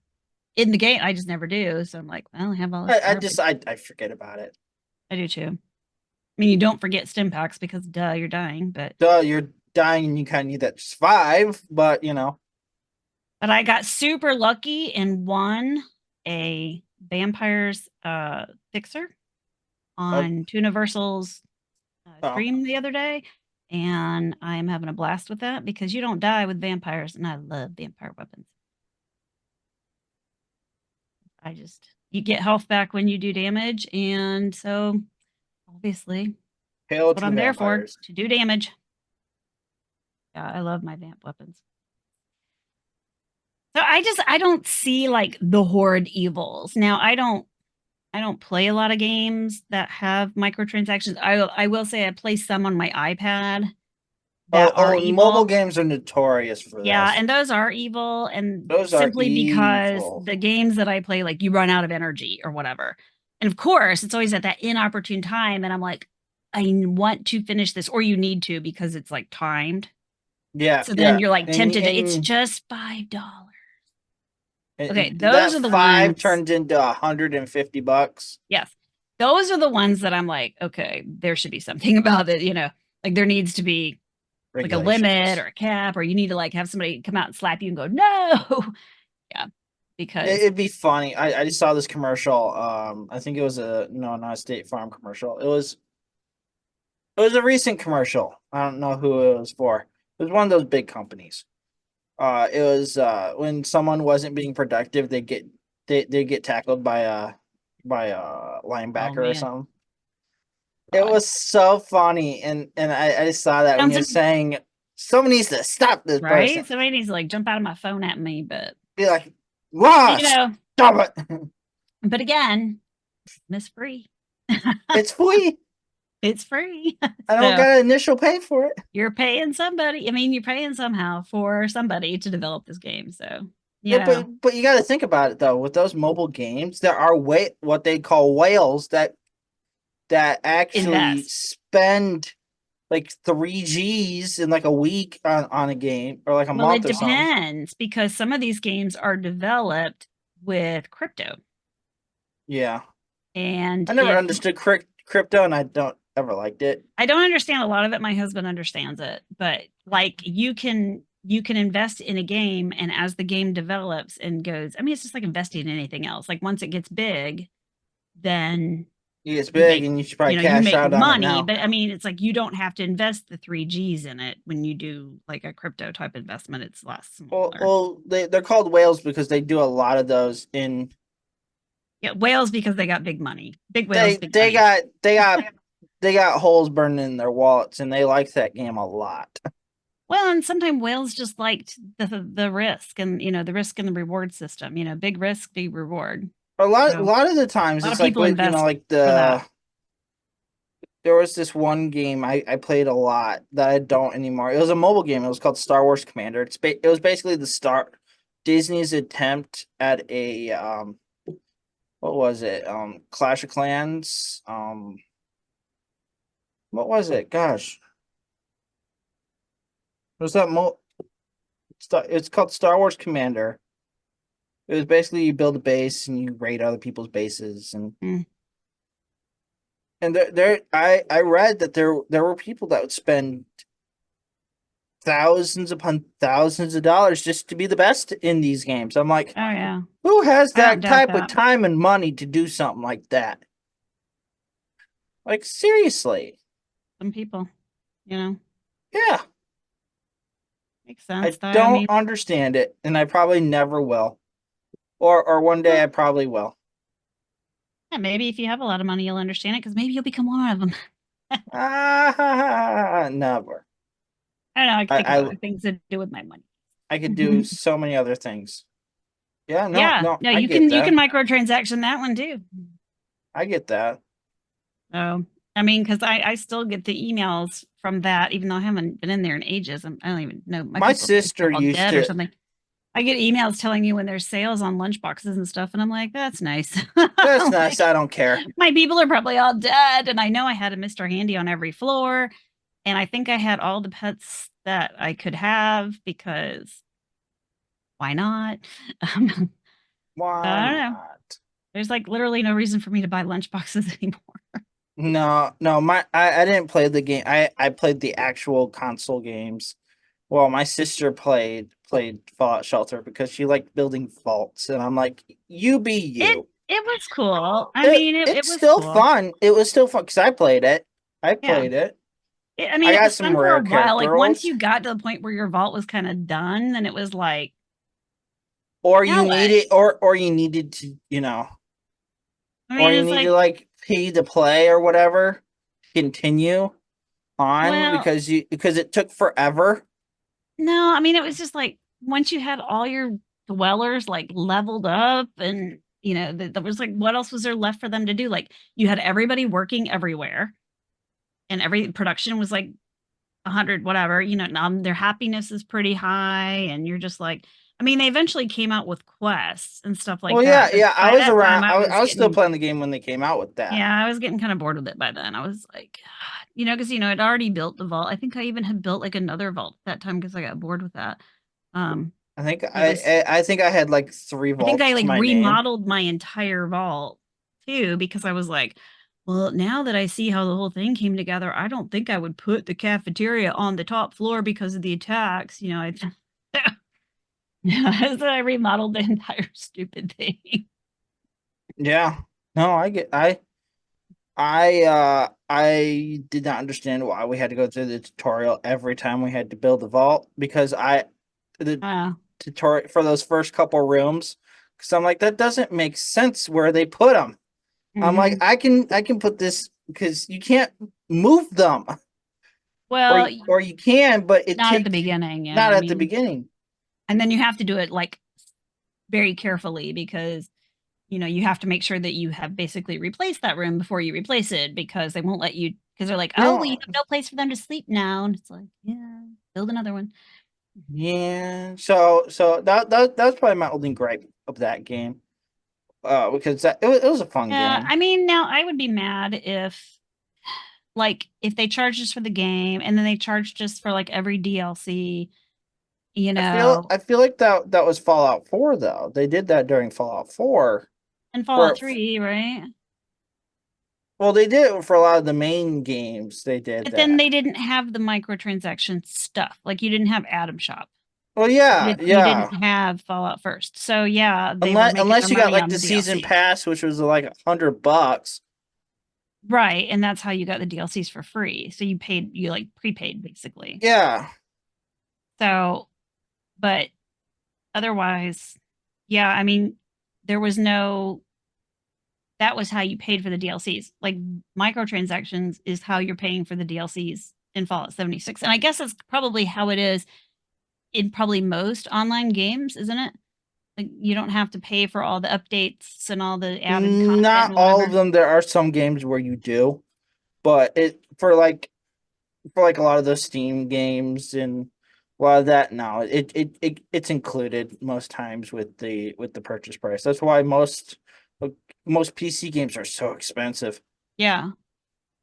S3: in the game, I just never do. So I'm like, well, I have all this.
S2: I forget about it.
S3: I do too. I mean, you don't forget stim packs because duh, you're dying. But
S2: you're dying and you kind of need that to survive, but
S3: But I got super lucky and won a vampires fixer on Tooniversal's stream the other day, and I'm having a blast with that because you don't die with vampires, and I love vampire weapons. You get health back when you do damage, and so obviously that's what I'm there for, to do damage. Yeah, I love my vamp weapons. So I don't see like the horde evils. Now I don't play a lot of games that have microtransactions. I will say I play some on my iPad that are evil.
S2: Mobile games are notorious for that.
S3: Yeah, and those are evil, and those simply because the games that I play, like you run out of energy or whatever. And of course, it's always at that inopportune time, and I'm like, I want to finish this, or you need to because it's like timed.
S2: Yeah.
S3: So then you're like tempted to. It's just $5. Okay, those are the
S2: ones turned into $150.
S3: Yes, those are the ones that I'm like, okay, there should be something about it. Like there needs to be like a limit or a cap, or you need to like have somebody come out and slap you and go, no. Yeah, because
S2: it'd be funny. I just saw this commercial. I think it was not a State Farm commercial. It was a recent commercial. I don't know who it was for. It was one of those big companies. It was when someone wasn't being productive, they get tackled by a linebacker or
S3: man.
S2: something. It was so funny, and I just saw that when
S3: Sounds
S2: you're
S3: like-
S2: saying someone needs to stop this
S3: right?
S2: person.
S3: Somebody needs to like jump out of my phone at me, but
S2: Be like, Ross,
S3: you know,
S2: stop it.
S3: but again, Miss Free.
S2: It's free.
S3: It's free.
S2: I don't
S3: So,
S2: got an initial pay for it.
S3: you're paying somebody. I mean, you're paying somehow for somebody to develop this game. So
S2: Yeah, but you got to think about it though. With those mobile games, there are what they call whales that actually
S3: invest.
S2: spend like 3 Gs in like a week on a game or like a
S3: Well,
S2: month
S3: it
S2: or something.
S3: depends because some of these games are developed with crypto.
S2: Yeah,
S3: And
S2: I never understood crypto, and I don't ever liked it.
S3: I don't understand a lot of it. My husband understands it, but like you can invest in a game, and as the game develops and goes, I mean, it's just like investing in anything else. Like once it gets big, then
S2: It's
S3: you
S2: big,
S3: make,
S2: and you should probably
S3: you
S2: cash
S3: make
S2: out on it
S3: money.
S2: now.
S3: But I mean, it's like you don't have to invest the 3 Gs in it when you do like a crypto type investment. It's less smaller.
S2: Well, they're called whales because they do a lot of those in.
S3: Yeah, whales because they got big money. Big whales.
S2: They got holes burning in their wallets, and they like that game a lot.
S3: Well, and sometimes whales just liked the risk and the risk and the reward system. Big risk, big reward.
S2: A lot of the times, it's like with, like there was this one game I played a lot that I don't anymore. It was a mobile game. It was called Star Wars Commander. It was basically Disney's attempt at a what was it? Clash of Clans. What was it? Gosh. Was that it's called Star Wars Commander. It was basically you build a base and you raid other people's bases and I read that there were people that would spend thousands upon thousands of dollars just to be the best in these games. I'm like,
S3: oh yeah,
S2: who has that type
S3: that.
S2: of time and money to do something like that? Like seriously.
S3: Some people,
S2: Yeah.
S3: Makes sense.
S2: I don't understand it, and I probably never will. Or one day I probably will.
S3: Yeah, maybe if you have a lot of money, you'll understand it because maybe you'll become one of them.
S2: Never.
S3: I don't know. I can think of other things to do with my money.
S2: I could do so many other things. Yeah, no.
S3: You can microtransaction that one too.
S2: I get that.
S3: Oh, I mean, because I still get the emails from that, even though I haven't been in there in ages. I don't even know.
S2: My sister used to
S3: or something. I get emails telling you when there's sales on lunch boxes and stuff, and I'm like, that's nice.
S2: That's nice. I don't care.
S3: My people are probably all dead, and I know I had a Mr. Handy on every floor, and I think I had all the pets that I could have because why not?
S2: Why
S3: I don't know.
S2: not?
S3: There's like literally no reason for me to buy lunch boxes anymore.
S2: No, I didn't play the game. I played the actual console games. Well, my sister played Fallout Shelter because she liked building vaults, and I'm like, you be you.
S3: It was cool. I mean, it was
S2: still
S3: cool.
S2: fun. It was still fun because I played it. I played it.
S3: I mean, it was fun for a while. Like once you got to the point where your vault was kind of done, then it was like,
S2: or you needed, or you needed to,
S3: I mean,
S2: or you need to like pay to play or whatever, continue on because it took forever.
S3: No, I mean, it was just like once you had all your dwellers like leveled up and there was like, what else was there left for them to do? Like you had everybody working everywhere and every production was like 100, whatever, their happiness is pretty high. And you're just like, I mean, they eventually came out with quests and stuff like that.
S2: Yeah. I was around. I was still playing the game when they came out with that.
S3: Yeah, I was getting kind of bored with it by then. I was like, because I'd already built the vault. I think I even had built like another vault at that time because I got bored with that.
S2: I think I had like 3 vaults.
S3: I think I like remodeled my entire vault too because I was like, well, now that I see how the whole thing came together, I don't think I would put the cafeteria on the top floor because of the attacks. So I remodeled the entire stupid thing.
S2: Yeah. No, I did not understand why we had to go through the tutorial every time we had to build the vault because the tutorial for those first couple rooms because I'm like, that doesn't make sense where they put them. I'm like, I can put this because you can't move them,
S3: Well,
S2: or you can, but it
S3: not at the
S2: takes
S3: beginning. Yeah,
S2: not
S3: I
S2: at the
S3: mean,
S2: beginning.
S3: and then you have to do it like very carefully because you have to make sure that you have basically replaced that room before you replace it because they won't let you because they're like, oh, well, you have no place for them to sleep now, and it's like, yeah, build another one.
S2: Yeah. So that's probably my only gripe of that game. Because it was a fun
S3: Yeah,
S2: game.
S3: I mean, now I would be mad if if they charged us for the game and then they charged us for like every DLC,
S2: I feel like that was Fallout 4 though. They did that during Fallout 4.
S3: and
S2: For
S3: Fallout 3, right?
S2: well, they did it for a lot of the main games. They did
S3: But
S2: that.
S3: then they didn't have the microtransaction stuff. Like you didn't have Atom Shop.
S2: Well, yeah,
S3: You
S2: yeah.
S3: didn't have Fallout First. So yeah, they were making
S2: Unless
S3: their
S2: you got
S3: money
S2: like
S3: on
S2: the
S3: the
S2: season
S3: DLC.
S2: pass, which was like $100.
S3: Right, and that's how you got the DLCs for free. So you like prepaid basically.
S2: Yeah.
S3: So, but otherwise, yeah, I mean, there was no that was how you paid for the DLCs. Like microtransactions is how you're paying for the DLCs in Fallout 76. And I guess that's probably how it is in probably most online games, isn't it? Like you don't have to pay for all the updates and all the added content
S2: Not
S3: and
S2: all
S3: whatever.
S2: of them. There are some games where you do, but it for like a lot of those Steam games and a lot of that, no, it's included most times with the purchase price. That's why most PC games are so expensive.
S3: Yeah.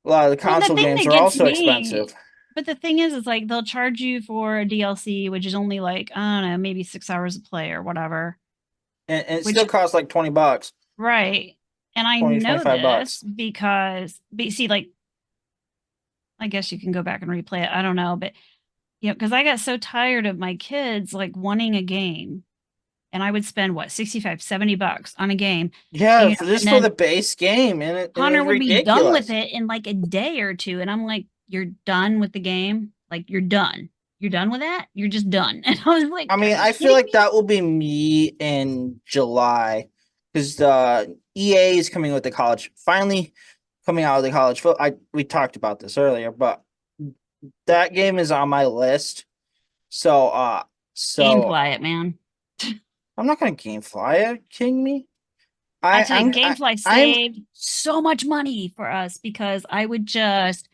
S2: A lot of the
S3: Well, the
S2: console
S3: thing
S2: games
S3: that
S2: are
S3: gets
S2: also
S3: me,
S2: expensive.
S3: but the thing is like they'll charge you for a DLC, which is only like, I don't know, maybe 6 hours of play or whatever.
S2: And it
S3: Which
S2: still costs like $20.
S3: right. And I
S2: 20,
S3: know
S2: 25
S3: this
S2: bucks.
S3: because but see, like I guess you can go back and replay it. I don't know, but because I got so tired of my kids like wanting a game and I would spend what, 65, $70 on a game.
S2: Yeah,
S3: And
S2: for this for
S3: then
S2: the base game, and it
S3: Connor
S2: was
S3: would be done with
S2: ridiculous.
S3: it in like a day or two. And I'm like, you're done with the game? Like, you're done. You're done with that? You're just done. And I was like,
S2: I
S3: are
S2: mean,
S3: you
S2: I feel
S3: kidding
S2: like
S3: me?
S2: that will be me in July because EA is coming with the college, finally coming out of the college foot. We talked about this earlier, but that game is on my list. So
S3: Gamefly it, man.
S2: I'm not gonna GameFly. Are you kidding me?
S3: I tell you,
S2: I
S3: Gamefly
S2: I'm
S3: saved so much money for us because I would just,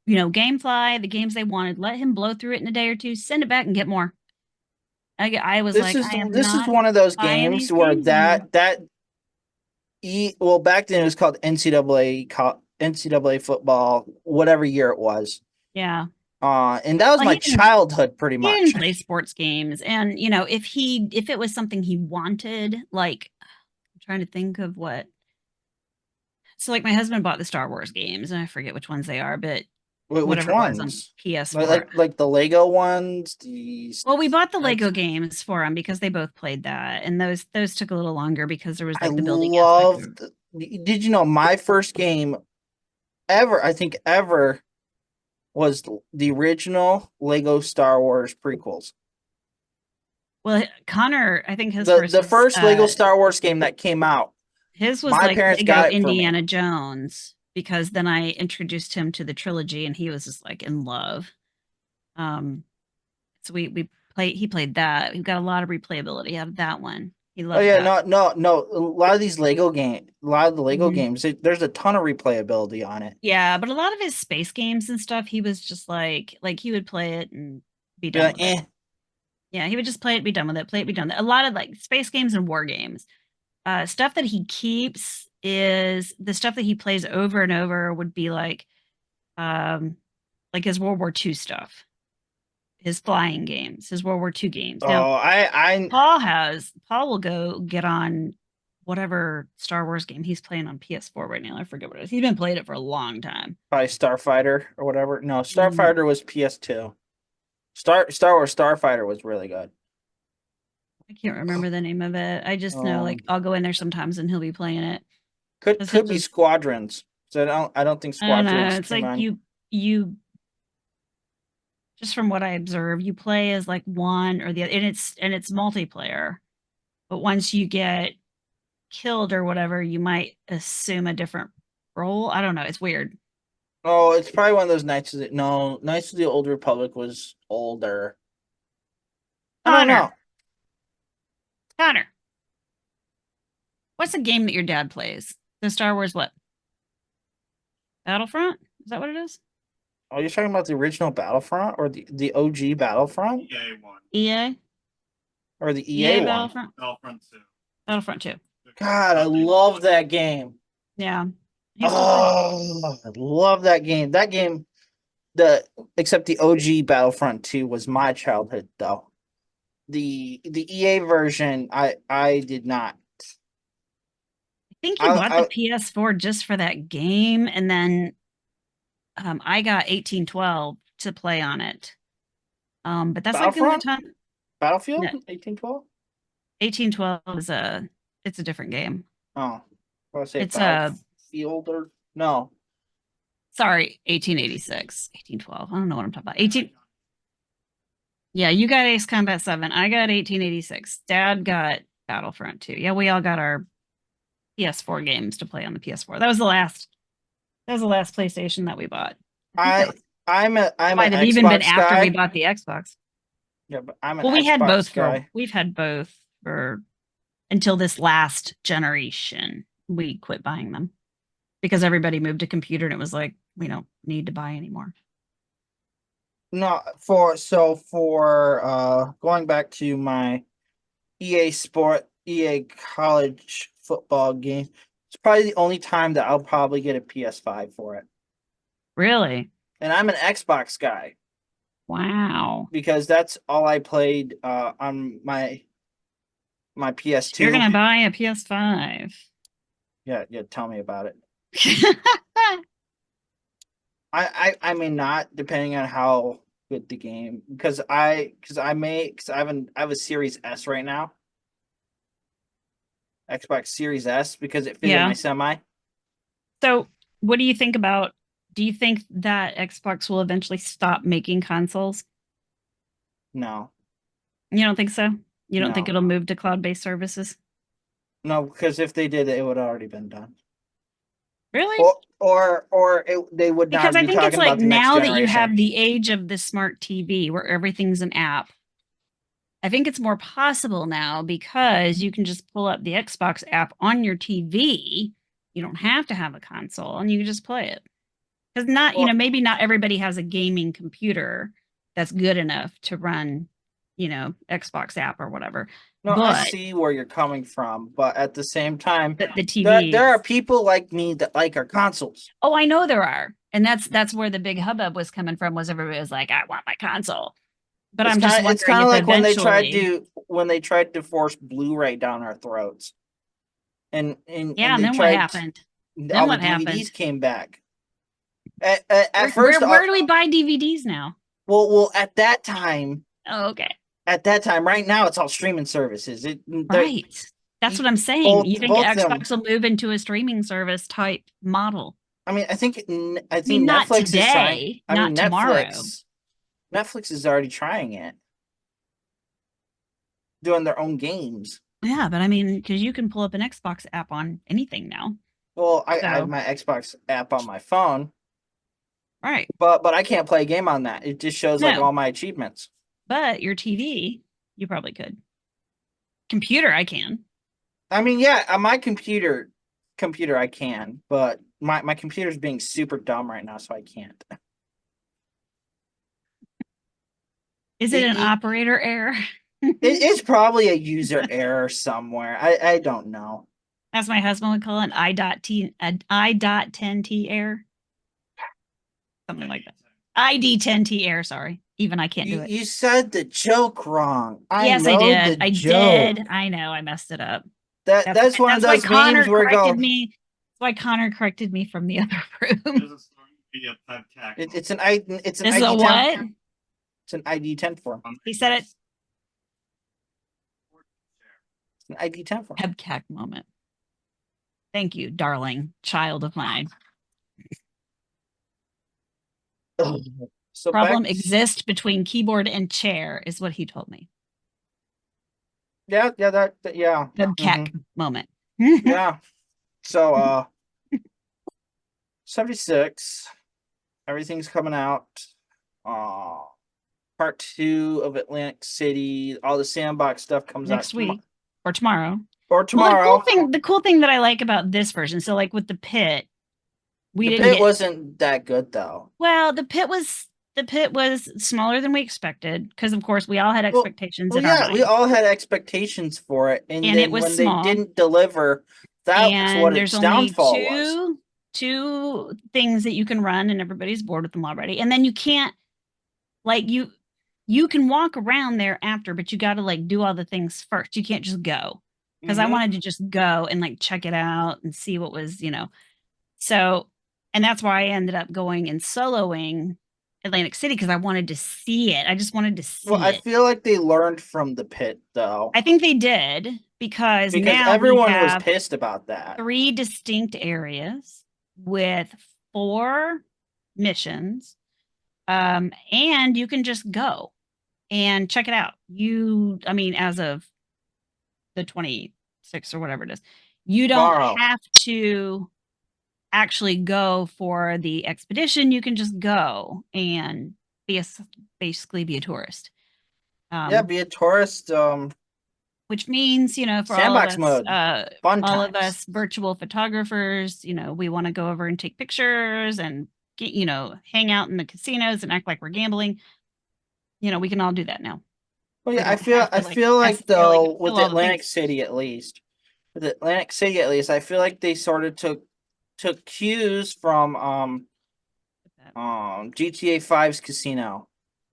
S3: Gamefly, the games they wanted, let him blow through it in a day or two, send it back and get more. I was like, I am
S2: this is
S3: not
S2: one of those
S3: buying
S2: games
S3: these
S2: where
S3: games anymore.
S2: well, back then it was called NCAA football, whatever year it was.
S3: Yeah.
S2: And that was
S3: Well,
S2: my childhood pretty
S3: he
S2: much.
S3: didn't play sports games. And, if it was something he wanted, like I'm trying to think of what. So like my husband bought the Star Wars games, and I forget which ones they are, but
S2: Which
S3: whatever it was on
S2: ones?
S3: PS4.
S2: Like the Lego ones, the
S3: Well, we bought the Lego games for him because they both played that, and those took a little longer because there was
S2: I
S3: like the building aspect.
S2: loved. Did you know my first game ever? I think ever was the original Lego Star Wars prequels.
S3: Well, Connor, I think his
S2: The
S3: first was
S2: first Lego Star Wars game that came out.
S3: his was
S2: My
S3: like
S2: parents
S3: Lego
S2: got it for me.
S3: Indiana Jones because then I introduced him to the trilogy, and he was just like in love. Um, so we played. He played that. We got a lot of replayability out of that one. He
S2: Oh
S3: loved
S2: yeah,
S3: that.
S2: no. A lot of the Lego
S3: Mhm.
S2: games, there's a ton of replayability on it.
S3: Yeah, but a lot of his space games and stuff, he was just like he would play it and be
S2: Be
S3: done
S2: like,
S3: with it. Yeah, he would just play it, be done with it, play it, be done with it. A lot of like space games and war games. Stuff that he keeps is the stuff that he plays over and over would be um like his World War II stuff, his flying games, his World War II games. Now,
S2: Oh, I
S3: Paul will go get on whatever Star Wars game he's playing on PS4 right now. I forget what it is. He's been playing it for a long time.
S2: probably Starfighter or whatever. No,
S3: Mm,
S2: Starfighter was PS2. Star Wars Starfighter was really good.
S3: I can't remember the name of it. I just know like
S2: Um,
S3: I'll go in there sometimes and he'll be playing it. Because it
S2: could be
S3: just
S2: Squadrons. So I don't think
S3: I don't know.
S2: Squadrons
S3: It's
S2: came
S3: like
S2: on.
S3: you just from what I observe, you play as like one or the other, and it's multiplayer. But once you get killed or whatever, you might assume a different role. I don't know. It's weird.
S2: Oh, it's probably one of those Knights of the Old Republic was older. I don't know.
S3: Connor, what's a game that your dad plays? The Star Wars what? Battlefront? Is that what it is?
S2: Oh, you're talking about the original Battlefront or the OG Battlefront?
S4: EA one.
S3: EA?
S2: Or the EA one?
S3: Battlefront?
S4: Battlefront 2.
S3: Battlefront 2.
S2: God, I love that game.
S3: Yeah.
S2: Oh, I love that game. That game, except the OG Battlefront 2 was my childhood though. The EA version, I did not.
S3: I think you bought the PS4 just for that game, and then I got 1812 to play on it. But that's like the only time.
S2: Battlefield?
S3: No.
S2: 1812?
S3: 1812 is it's a different game.
S2: Oh. I say
S3: It's
S2: Battlefield or no.
S3: Sorry, 1886. 1812. I don't know what I'm talking about. 18. Yeah, you got Ace Combat 7. I got 1886. Dad got Battlefront 2. Yeah, we all got our PS4 games to play on the PS4. That was the last PlayStation that we bought.
S2: I'm
S3: Might
S2: an
S3: have even been
S2: Xbox
S3: after
S2: guy.
S3: we bought the Xbox.
S2: Yeah, but I'm an
S3: Well, we had
S2: Xbox
S3: both
S2: guy.
S3: we've had both for until this last generation. We quit buying them because everybody moved to computer and it was like, we don't need to buy anymore.
S2: No, for going back to my EA college football game, it's probably the only time that I'll probably get a PS5 for it.
S3: Really?
S2: And I'm an Xbox guy.
S3: Wow.
S2: Because that's all I played on my PS2.
S3: You're gonna buy a PS5.
S2: Yeah, tell me about it. I may not, depending on how good the game, because I have a Series S right now. Xbox Series S, because it fit in my semi.
S3: So what do you think about, do you think that Xbox will eventually stop making consoles?
S2: No.
S3: You don't think so? You don't
S2: No.
S3: think it'll move to cloud-based services?
S2: No, because if they did, it would have already been done.
S3: Really?
S2: They would not.
S3: Because I
S2: be
S3: think it's
S2: talking
S3: like
S2: about the next
S3: now that you
S2: generation.
S3: have the age of the smart TV where everything's an app. I think it's more possible now because you can just pull up the Xbox app on your TV. You don't have to have a console and you can just play it. Because maybe not everybody has a gaming computer that's good enough to run, Xbox app or whatever.
S2: No, I see where you're coming from, but at the same time,
S3: the TV.
S2: There are people like me that like our consoles.
S3: Oh, I know there are, and that's where the big hubbub was coming from. Was everybody was like, "I want my console," but it's
S2: it's kind of like when they tried to force Blu-ray down our throats, and
S3: then what happened?
S2: All the DVDs came back. At first,
S3: where do we buy DVDs now?
S2: Well, at that time.
S3: Oh, okay.
S2: At that time, right now, it's all streaming services.
S3: Right. That's what I'm saying. You think Xbox will move into a streaming service type model?
S2: I mean, I think
S3: not
S2: Netflix
S3: today, not tomorrow.
S2: Netflix is already trying it, doing their own games.
S3: Yeah, but I mean, because you can pull up an Xbox app on anything now.
S2: Well, I have my Xbox app on my phone.
S3: Right.
S2: But I can't play a game on that. It just shows like all my achievements.
S3: But your TV, you probably could. Computer, I can.
S2: I mean, yeah, on my computer I can, but my computer's being super dumb right now, so I can't.
S3: Is it an operator error?
S2: It's probably a user error somewhere. I don't know.
S3: As my husband would call it, an I.10T error. Something like that. ID10T error, sorry. Even I can't do it.
S2: You said the joke wrong.
S3: Yes, I did. I did. I know. I messed it up.
S2: That's one of those memes where
S3: That's why Connor corrected me from the other room.
S2: It's an ID10.
S3: It's a what?
S2: It's an ID10 form.
S3: He said it.
S2: It's an ID10 form.
S3: Hubcack moment. Thank you, darling child of mine.
S2: So
S3: problem exists between keyboard and chair is what he told me.
S2: Yeah.
S3: Hubcack moment.
S2: Yeah. So 76, everything's coming out. Part 2 of Atlantic City, all the sandbox stuff comes
S3: Next
S2: out
S3: week or tomorrow.
S2: or tomorrow.
S3: Well, the cool thing that I like about this version, so like with the pit, we
S2: The
S3: didn't
S2: pit
S3: get
S2: wasn't that good though.
S3: well, the pit was smaller than we expected because of course we all had
S2: Well,
S3: expectations
S2: well,
S3: in our
S2: yeah, we
S3: mind.
S2: all had expectations for it, and
S3: And it
S2: then
S3: was
S2: when they
S3: small.
S2: didn't deliver, that's what
S3: And there's
S2: its
S3: only
S2: downfall was.
S3: two things that you can run and everybody's bored with them already. And then you can't like you can walk around there after, but you got to like do all the things first. You can't just go. Because I
S2: Mhm.
S3: wanted to just go and like check it out and see what was, So, and that's why I ended up going and soloing Atlantic City because I wanted to see it. I just wanted to see
S2: Well, I
S3: it.
S2: feel like they learned from the pit though,
S3: I think they did because now we
S2: everyone was
S3: have
S2: pissed about that.
S3: 3 distinct areas with 4 missions. And you can just go and check it out. I mean, as of the 26th or whatever it is, you don't
S2: Tomorrow.
S3: have to actually go for the expedition. You can just go and basically be a tourist.
S2: Yeah, be a tourist.
S3: Which means, for all of
S2: Sandbox
S3: us,
S2: mode. Fun
S3: all of
S2: times.
S3: us virtual photographers, we want to go over and take pictures and get, hang out in the casinos and act like we're gambling. We can all do that now.
S2: Well,
S3: We
S2: yeah, I
S3: don't have to,
S2: feel like
S3: necessarily
S2: though
S3: fulfill
S2: with
S3: all the
S2: Atlantic
S3: things.
S2: City at least, I feel like they sort of took cues from GTA 5's casino.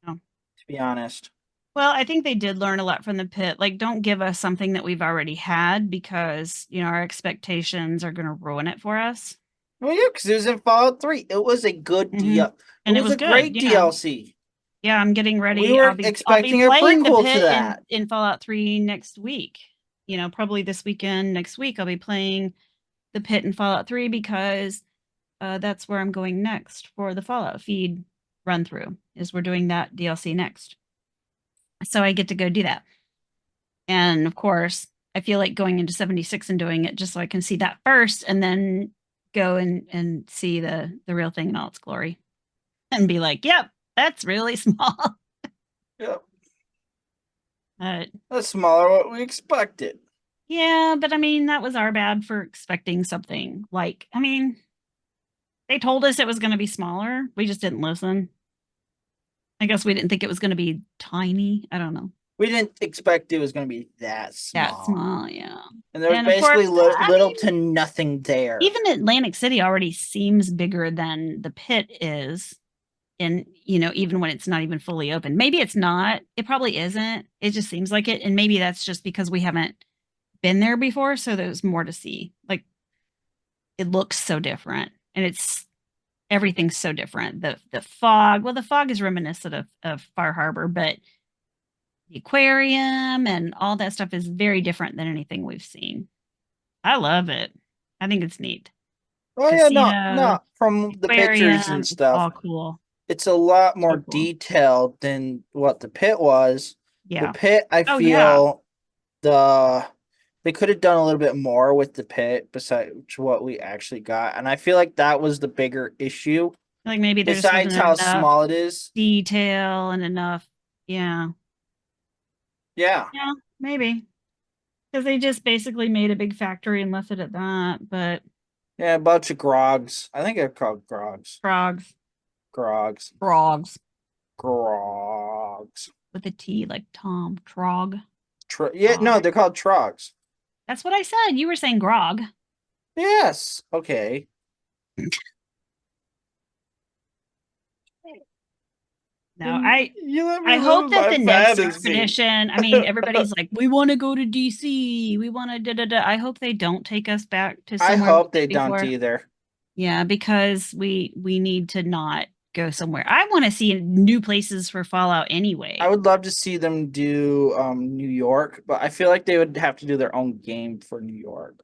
S3: Oh.
S2: To be honest.
S3: Well, I think they did learn a lot from the pit. Like, don't give us something that we've already had because, our expectations are going to ruin it for us.
S2: Well, yeah, because it was in Fallout 3. It was a good
S3: Mhm. And it was
S2: a
S3: good,
S2: great DLC.
S3: Yeah, I'm getting ready.
S2: We were
S3: I'll be
S2: expecting a
S3: playing the
S2: prequel to
S3: pit
S2: that.
S3: in Fallout 3 next week. Probably this weekend, next week, I'll be playing the pit in Fallout 3 because that's where I'm going next for the Fallout feed run through. Is we're doing that DLC next, so I get to go do that. And of course, I feel like going into 76 and doing it just so I can see that first, and then go and see the real thing in all its glory, and be like, "Yep, that's really small."
S2: Yep.
S3: But
S2: That's smaller what we expected.
S3: yeah, but I mean, that was our bad for expecting something like, I mean, they told us it was going to be smaller. We just didn't listen. I guess we didn't think it was going to be tiny. I don't know.
S2: We didn't expect it was going to be that small.
S3: That small, yeah.
S2: And there was
S3: And of
S2: basically
S3: course,
S2: little to nothing there.
S3: Even Atlantic City already seems bigger than the pit is. And, even when it's not even fully open. Maybe it's not. It probably isn't. It just seems like it. And maybe that's just because we haven't been there before. So there's more to see. Like, it looks so different. And everything's so different. The fog, well, the fog is reminiscent of Far Harbor, but the aquarium and all that stuff is very different than anything we've seen. I love it. I think it's neat.
S2: Oh yeah, no. From the pictures and stuff,
S3: all cool.
S2: It's a lot more
S3: So cool.
S2: detailed than what the pit was.
S3: Yeah.
S2: The pit, I feel they could have done a little bit more with the pit besides what we actually got, and I feel like that was the bigger issue.
S3: Like maybe there's
S2: besides how small it is,
S3: detail and enough. Yeah.
S2: Yeah,
S3: maybe because they just basically made a big factory and left it at that. But
S2: yeah, a bunch of grogs. I think they're called grogs.
S3: Grogs. With a T, like Tom. Trog.
S2: No, they're called trogs.
S3: That's what I said. You were saying grog.
S2: Yes. Okay.
S3: No, I hope that the next expedition, I mean, everybody's like, we want to go to DC. We want to da-da-da. I hope they don't take us back to somewhere.
S2: I hope they don't either.
S3: Yeah, because we need to not go somewhere. I want to see new places for Fallout anyway.
S2: I would love to see them do New York, but I feel like they would have to do their own game for New York.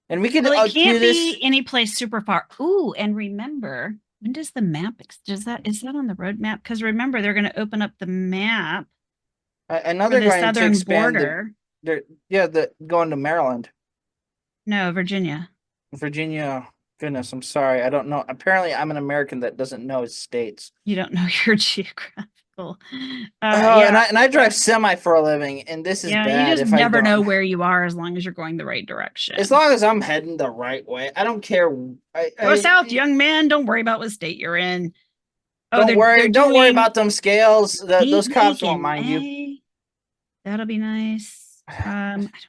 S2: And we could
S3: it can't be any place super far. Ooh, and remember, when does the map is that on the roadmap? Because remember, they're going to open up the map.
S2: Another
S3: for the
S2: going
S3: southern
S2: to expand
S3: border.
S2: Going to Maryland.
S3: No, Virginia.
S2: Virginia. Goodness, I'm sorry. I don't know. Apparently, I'm an American that doesn't know his states.
S3: You don't know your geographical.
S2: And I drive semi for a living, and this is
S3: Yeah, you
S2: bad
S3: just
S2: if I
S3: never know
S2: don't.
S3: where you are as long as you're going the right direction.
S2: As long as I'm heading the right way, I don't care.
S3: Go south, young man. Don't worry about what state you're in. Oh,
S2: Don't worry. Don't worry about them scales. Those cops won't mind you.
S3: That'll be nice.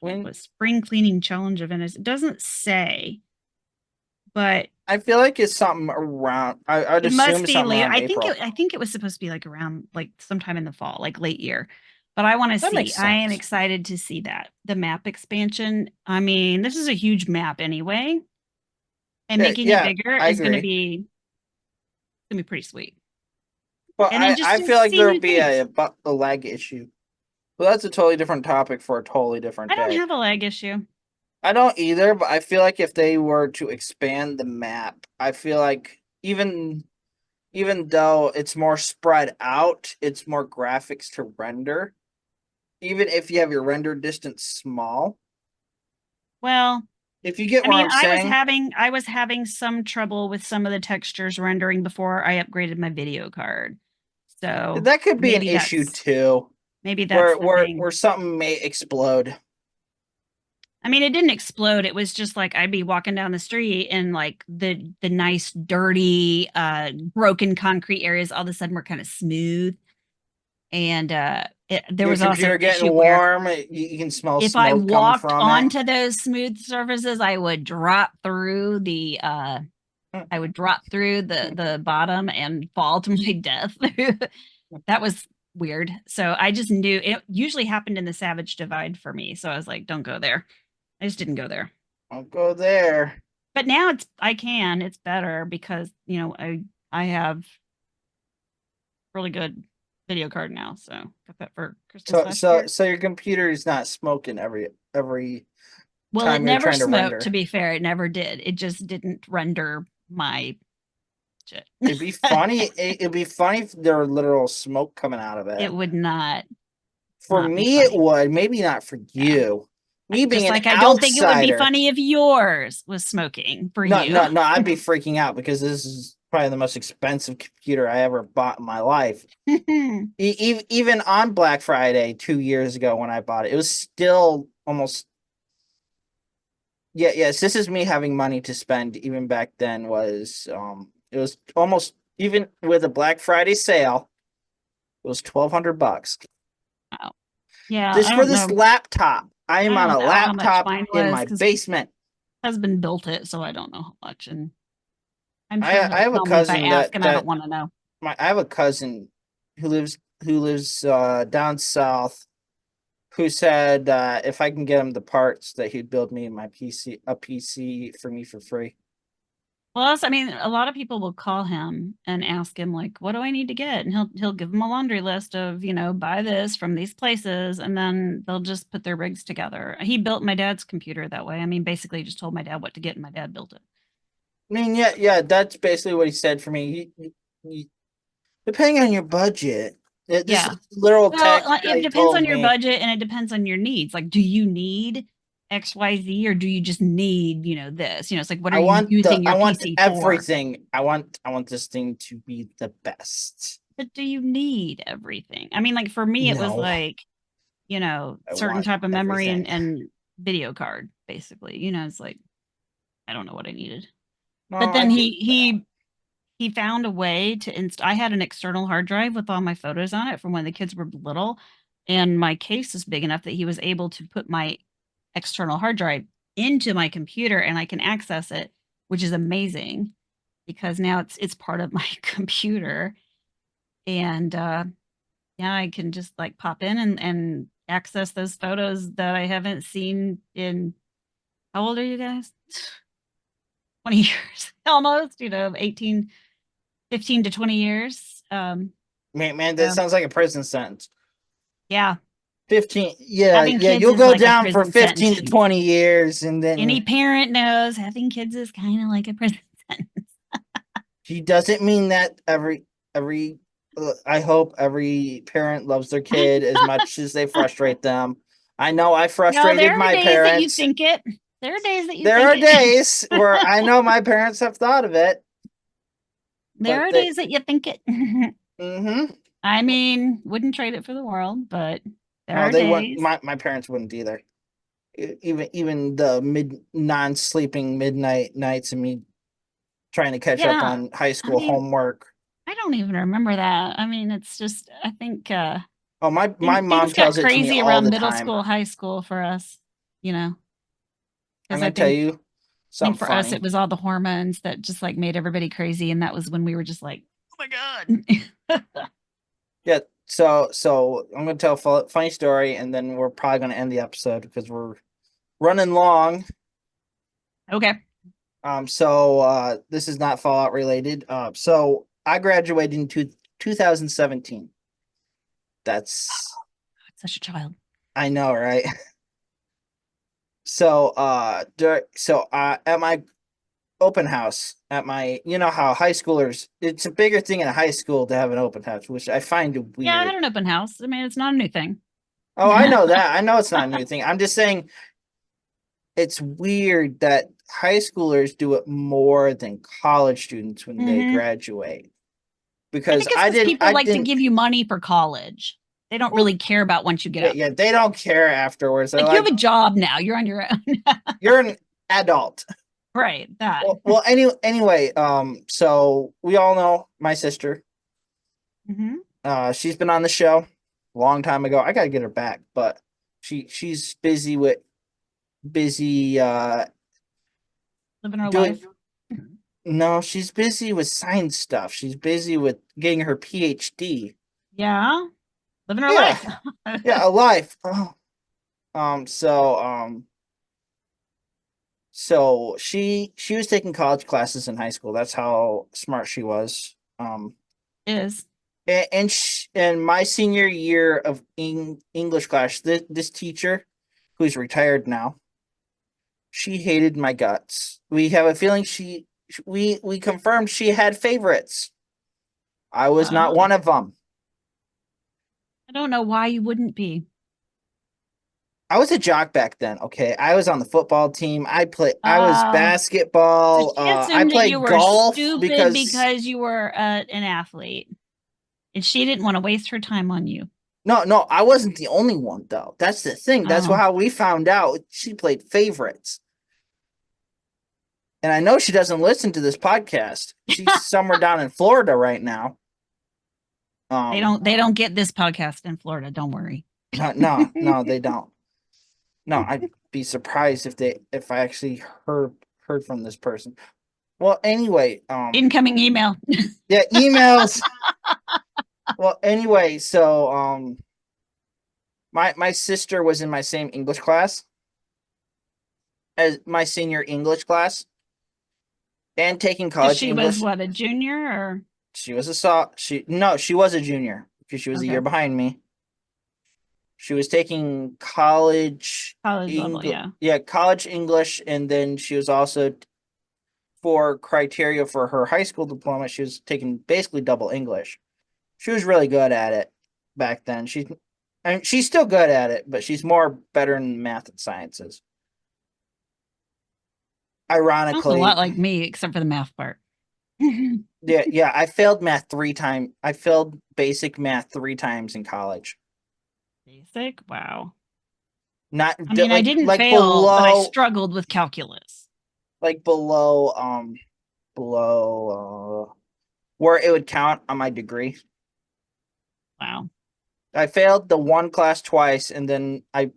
S2: When
S3: what spring cleaning challenge event is? It doesn't say, but
S2: I feel like it's something around. I'd
S3: it
S2: assume
S3: must be
S2: something
S3: late.
S2: around
S3: I
S2: April.
S3: think it was supposed to be like around like sometime in the fall, like late year. But I want to
S2: That
S3: see.
S2: makes
S3: I am
S2: sense.
S3: excited to see that the map expansion. I mean, this is a huge map anyway, and making it bigger
S2: I
S3: is going to
S2: agree.
S3: be pretty sweet.
S2: But
S3: And then just
S2: I
S3: to
S2: feel like
S3: see
S2: there
S3: new
S2: would be
S3: things.
S2: a lag issue. Well, that's a totally different topic for a totally different
S3: I don't
S2: day.
S3: have a lag issue.
S2: I don't either, but I feel like if they were to expand the map, I feel like even though it's more spread out, it's more graphics to render. Even if you have your render distance small.
S3: Well,
S2: If you get
S3: I
S2: what
S3: mean,
S2: I'm saying.
S3: I was having some trouble with some of the textures rendering before I upgraded my video card. So
S2: That could be an
S3: maybe
S2: issue
S3: that's
S2: too.
S3: maybe that's the thing.
S2: Where something may explode.
S3: I mean, it didn't explode. It was just like I'd be walking down the street and like the nice, dirty, broken concrete areas all of a sudden were kind of smooth. And there
S2: Your
S3: was also
S2: computer
S3: an
S2: getting
S3: issue where
S2: warm. You can smell
S3: if I
S2: smoke coming
S3: walked
S2: from it.
S3: onto those smooth surfaces, I would drop through the bottom and fall to my death. That was weird. So I just knew it usually happened in the Savage Divide for me. So I was like, don't go there. I just didn't go there.
S2: I'll go there.
S3: But now it's better because, I have really good video card now. So got that for Christmas last year.
S2: So your computer is not smoking every
S3: Well, it
S2: time you're
S3: never
S2: trying to
S3: smoked,
S2: render.
S3: to be fair. It never did. It just didn't render my shit.
S2: It'd be funny. It'd be funny if there were literal smoke coming out of it.
S3: It would not.
S2: For
S3: not
S2: me, it would. Maybe not for you. Me being
S3: just like
S2: an
S3: I don't think it would be
S2: outsider.
S3: funny if yours was smoking for you.
S2: No. I'd be freaking out because this is probably the most expensive computer I ever bought in my life. Even on Black Friday 2 years ago when I bought it, it was still almost. Yes, this is me having money to spend. Even back then was it was almost, even with a Black Friday sale, it was $1,200.
S3: Wow. Yeah.
S2: Just for this laptop. I am on a laptop in my basement.
S3: Husband built it, so I don't know how much. And I'm
S2: I
S3: sure
S2: have a cousin
S3: I don't want to know.
S2: I have a cousin who lives down south, who said if I can get him the parts that he'd build me a PC for me for free.
S3: Well, I mean, a lot of people will call him and ask him like, "What do I need to get?" And he'll give them a laundry list of, buy this from these places, and then they'll just put their rigs together. He built my dad's computer that way. I mean, basically, just told my dad what to get, and my dad built it.
S2: I mean, yeah, that's basically what he said for me. Depending on your budget, literal text.
S3: It depends on your budget and it depends on your needs. Like, do you need XYZ or do you just need, this? It's like, what are you using your PC for?
S2: Everything. I want this thing to be the best.
S3: But do you need everything? I mean, like for me, it was like, certain type of memory and video card, basically. It's like, I don't know what I needed. No, but then he found a way to I had an external hard drive with all my photos on it from when the kids were little, and my case is big enough that he was able to put my external hard drive into my computer and I can access it, which is amazing because now it's part of my computer. And I can just like pop in and access those photos that I haven't seen in, how old are you guys? 20 years almost, 15 to 20 years.
S2: Man, that sounds like a prison sentence.
S3: Yeah.
S2: 15. Yeah, you'll go down for 15 to 20 years, and then
S3: any parent knows having kids is kind of like a prison sentence.
S2: She doesn't mean that every I hope every parent loves their kid as much as they frustrate them. I know I frustrated my parents.
S3: That you think it. There are days that you
S2: There are
S3: think it.
S2: days where I know my parents have thought of it.
S3: There are days that you think it.
S2: Mm-hmm.
S3: I mean, wouldn't trade it for the world, but there
S2: No,
S3: are
S2: they
S3: days.
S2: wouldn't. My parents wouldn't either. Even the non-sleeping midnight nights and me trying to catch up on high school homework.
S3: I don't even remember that. I mean, it's just I think
S2: oh my mom tells it to me
S3: crazy
S2: all
S3: around
S2: the
S3: middle
S2: time.
S3: school, high school for us, you know.
S2: I'm gonna tell you something
S3: for
S2: funny.
S3: us it was all the hormones that just like made everybody crazy, and that was when we were just like, oh my god.
S2: Yeah, so I'm gonna tell a funny story, and then we're probably gonna end the episode because we're running long.
S3: Okay.
S2: So this is not Fallout related. So I graduated in 2017. That's
S3: such a child.
S2: I know, right? So at my open house at my, you know how high schoolers, it's a bigger thing in high school to have an open house, which I find weird.
S3: Yeah, I had an open house. I mean, it's not a new thing.
S2: Oh, I know that. I know it's not a new thing. I'm just saying it's weird that high schoolers do it more than college students when they graduate. Because
S3: people like to give you money for college. They don't really care about once you get out.
S2: Yeah, they don't care afterwards.
S3: Like, you have a job now. You're on your own.
S2: You're an adult.
S3: Right. That.
S2: Well, anyway, so we all know my sister. She's been on the show a long time ago. I gotta get her back, but she's busy living her
S3: life.
S2: No, she's busy with science stuff. She's busy with getting her PhD.
S3: Yeah. Living her life.
S2: Yeah, a life. Oh. So she was taking college classes in high school. That's how smart she was.
S3: Is.
S2: And my senior year of English class, this teacher, who's retired now, she hated my guts. We have a feeling we confirmed she had favorites. I was not one of them.
S3: I don't know why you wouldn't be.
S2: I was a jock back then. Okay, I was on the football team. I was basketball. I played golf
S3: because you were an athlete, and she didn't want to waste her time on you.
S2: No, I wasn't the only one though. That's the thing. That's how we found out. She played favorites, and I know she doesn't listen to this podcast. She's somewhere down in Florida right now.
S3: They don't get this podcast in Florida. Don't worry.
S2: No, they don't. No, I'd be surprised if I actually heard from this person. Well, anyway,
S3: incoming email.
S2: Yeah, emails. Well, anyway, so my sister was in my same English class as my senior English class, and taking college English.
S3: She was what, a junior, or
S2: she was she was a junior because she was a year behind me. She was taking college
S3: level, yeah.
S2: College English, and then she was also, for criteria for her high school diploma, she was taking basically double English. She was really good at it back then. She's still good at it, but she's better in math and sciences. Ironically,
S3: sounds a lot like me, except for the math part.
S2: Yeah. I failed math 3 times. I failed basic math 3 times in college.
S3: Basic? Wow.
S2: I
S3: didn't fail, but I struggled with calculus.
S2: Like below where it would count on my degree.
S3: Wow.
S2: I failed the one class twice, and then I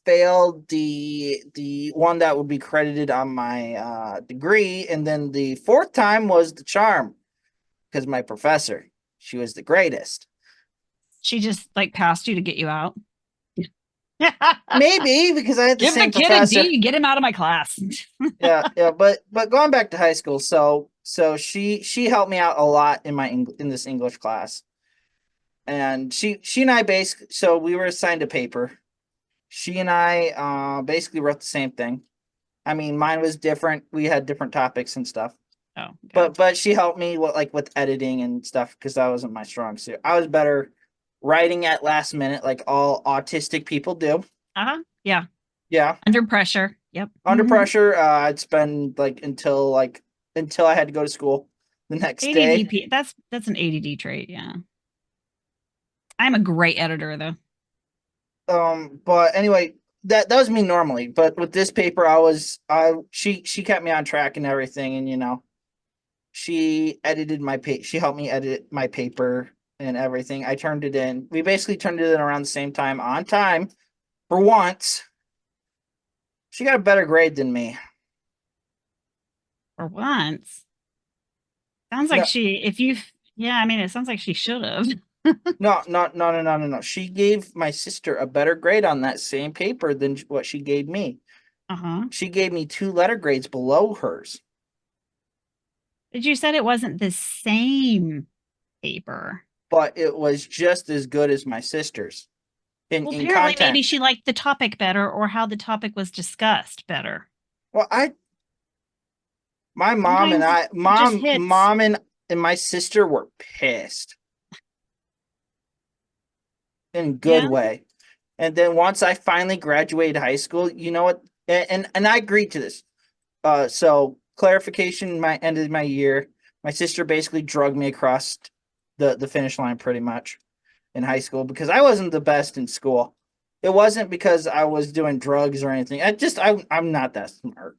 S2: failed the one that would be credited on my degree, and then the 4th time was the charm, because my professor, she was the greatest.
S3: She just like passed you to get you out.
S2: Maybe because I had the same professor.
S3: Give the kid a D, get him out of my class.
S2: yeah, but going back to high school, so she helped me out a lot in this English class, and she and I basically, so we were assigned a paper. She and I basically wrote the same thing. I mean, mine was different. We had different topics and stuff.
S3: Oh, okay.
S2: But she helped me with editing and stuff, because that wasn't my strong suit. I was better writing at last minute, like all autistic people do.
S3: Yeah.
S2: Yeah.
S3: Under pressure. Yep.
S2: Under
S3: Mhm.
S2: pressure, I'd spend until I had to go to school the next day.
S3: That's an ADD trait. Yeah. I'm a great editor though.
S2: But anyway, that was me normally. But with this paper, she kept me on track and everything, and she edited she helped me edit my paper and everything. I turned it in. We basically turned it in around the same time, on time, for once. She got a better grade than me.
S3: For once. Sounds like
S2: No,
S3: it sounds like she should have.
S2: no. She gave my sister a better grade on that same paper than what she gave me.
S3: Uh-huh.
S2: She gave me 2 letter grades below hers.
S3: But you said it wasn't the same paper.
S2: But it was just as good as my sister's
S3: Well,
S2: in
S3: apparently maybe
S2: content.
S3: she liked the topic better or how the topic was discussed better.
S2: Well, my mom and
S3: Sometimes
S2: I,
S3: it just hits.
S2: mom and my sister were pissed in a good
S3: Yeah.
S2: way. And then once I finally graduated high school, you know what? And I agreed to this. So clarification, my end of my year, my sister basically drugged me across the finish line pretty much in high school because I wasn't the best in school. It wasn't because I was doing drugs or anything. I'm not that smart.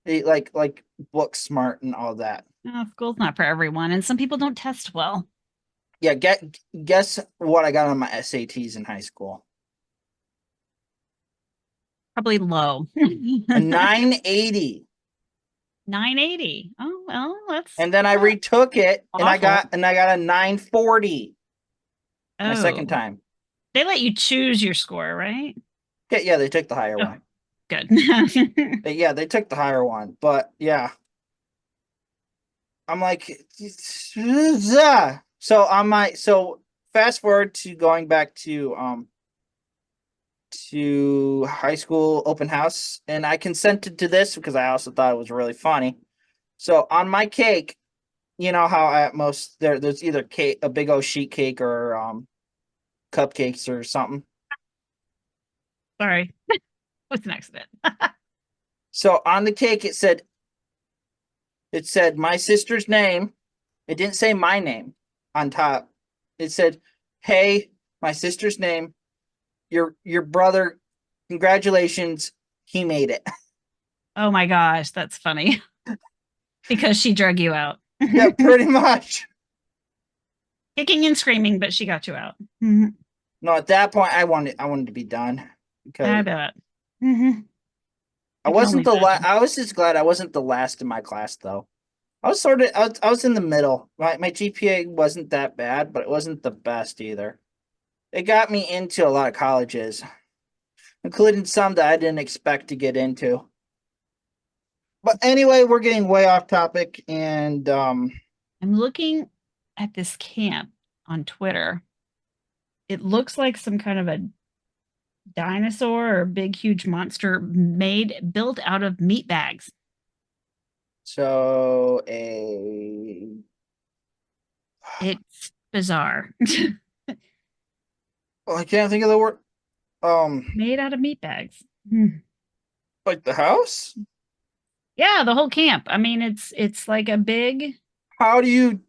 S2: Like book smart and all that.
S3: No, school's not for everyone, and some people don't test well.
S2: Yeah, guess what I got on my SATs in high school?
S3: Probably low.
S2: A 980.
S3: 980. Oh, well, that's
S2: And then I
S3: not
S2: retook it and I
S3: awful.
S2: got a 940 my second
S3: Oh,
S2: time.
S3: they let you choose your score, right?
S2: Yeah, they took the higher
S3: Oh,
S2: one.
S3: good.
S2: They took the higher one. But yeah, I'm like, so fast forward to going back to high school open house, and I consented to this because I also thought it was really funny. So on my cake, you know how at most there's either cake, a big old sheet cake, or cupcakes or something.
S3: Sorry. What's an accident?
S2: So on the cake it said my sister's name. It didn't say my name on top. It said, "Hey, my sister's name. Your brother, congratulations, he made it."
S3: Oh my gosh, that's funny. Because she drug you out.
S2: Yeah, pretty much.
S3: Kicking and screaming, but she got you out. Mhm.
S2: No, at that point I wanted to be done
S3: I
S2: because
S3: bet. Mhm.
S2: I
S3: I can only
S2: wasn't the
S3: imagine.
S2: I was just glad I wasn't the last in my class though. I was in the middle. My GPA wasn't that bad, but it wasn't the best either. It got me into a lot of colleges, including some that I didn't expect to get into. But anyway, we're getting way off topic, and
S3: I'm looking at this camp on Twitter. It looks like some kind of a dinosaur or big, huge monster built out of meat bags.
S2: so
S3: It's bizarre.
S2: I can't think of the word.
S3: Made out of meat bags. Hmm.
S2: Like the house.
S3: Yeah, the whole camp. I mean, it's like a big.
S2: How do you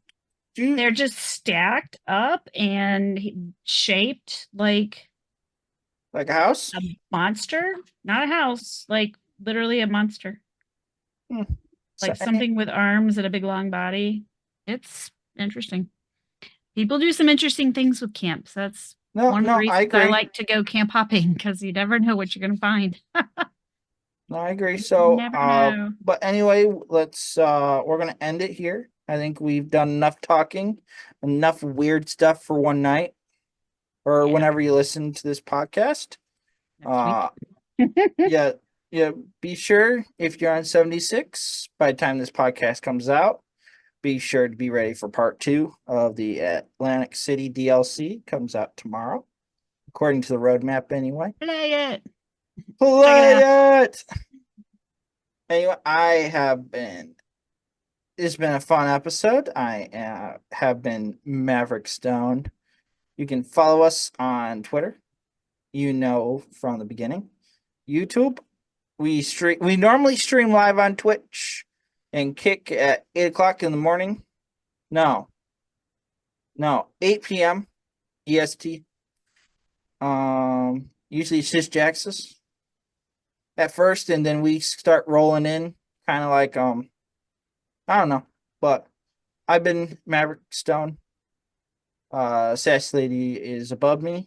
S2: do?
S3: They're just stacked up and shaped like
S2: Like a house?
S3: a monster, not a house, like literally a monster,
S2: Hmm.
S3: like
S2: So,
S3: something with arms and a big long body. It's interesting. People do some interesting things with camps. That's
S2: no,
S3: one of the
S2: no, I
S3: reasons I
S2: agree.
S3: like to go camp hopping because you never know what you're going to find.
S2: No, I agree.
S3: You
S2: So,
S3: never know.
S2: but anyway, we're gonna end it here. I think we've done enough talking, enough weird stuff for one night, or
S3: Yeah,
S2: whenever you listen to this podcast.
S3: next week.
S2: Uh, yeah, yeah. Be sure if you're on 76 by the time this podcast comes out, be sure to be ready for part 2 of the Atlantic City DLC. Comes out tomorrow, according to the roadmap. Anyway,
S3: Play it. Check it out.
S2: play it. Anyway, it's been a fun episode. I have been Maverick Stone. You can follow us on Twitter. You know from the beginning. YouTube. We normally stream live on Twitch and kick at 8 o'clock in the morning. No, 8 p.m. EST. Usually Sysjaxis at first, and then we start rolling in, kind of like I don't know, but I've been Maverick Stone. Sass Lady is above me,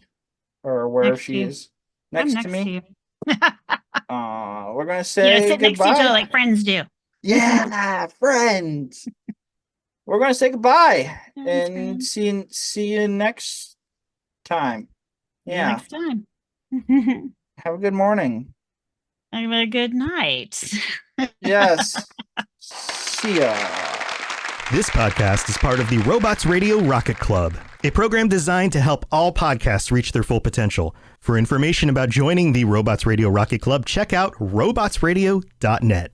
S2: or wherever she is, next to me. We're gonna say
S3: sit
S2: goodbye.
S3: Next to each other like friends do.
S2: Yeah, friends. We're gonna say goodbye and see you next time. Yeah.
S3: Next time.
S2: Have a good morning.
S3: Have a good night.
S2: Yes. See ya.
S4: This podcast is part of the Robots Radio Rocket Club, a program designed to help all podcasts reach their full potential. For information about joining the Robots Radio Rocket Club, check out robotsradio.net.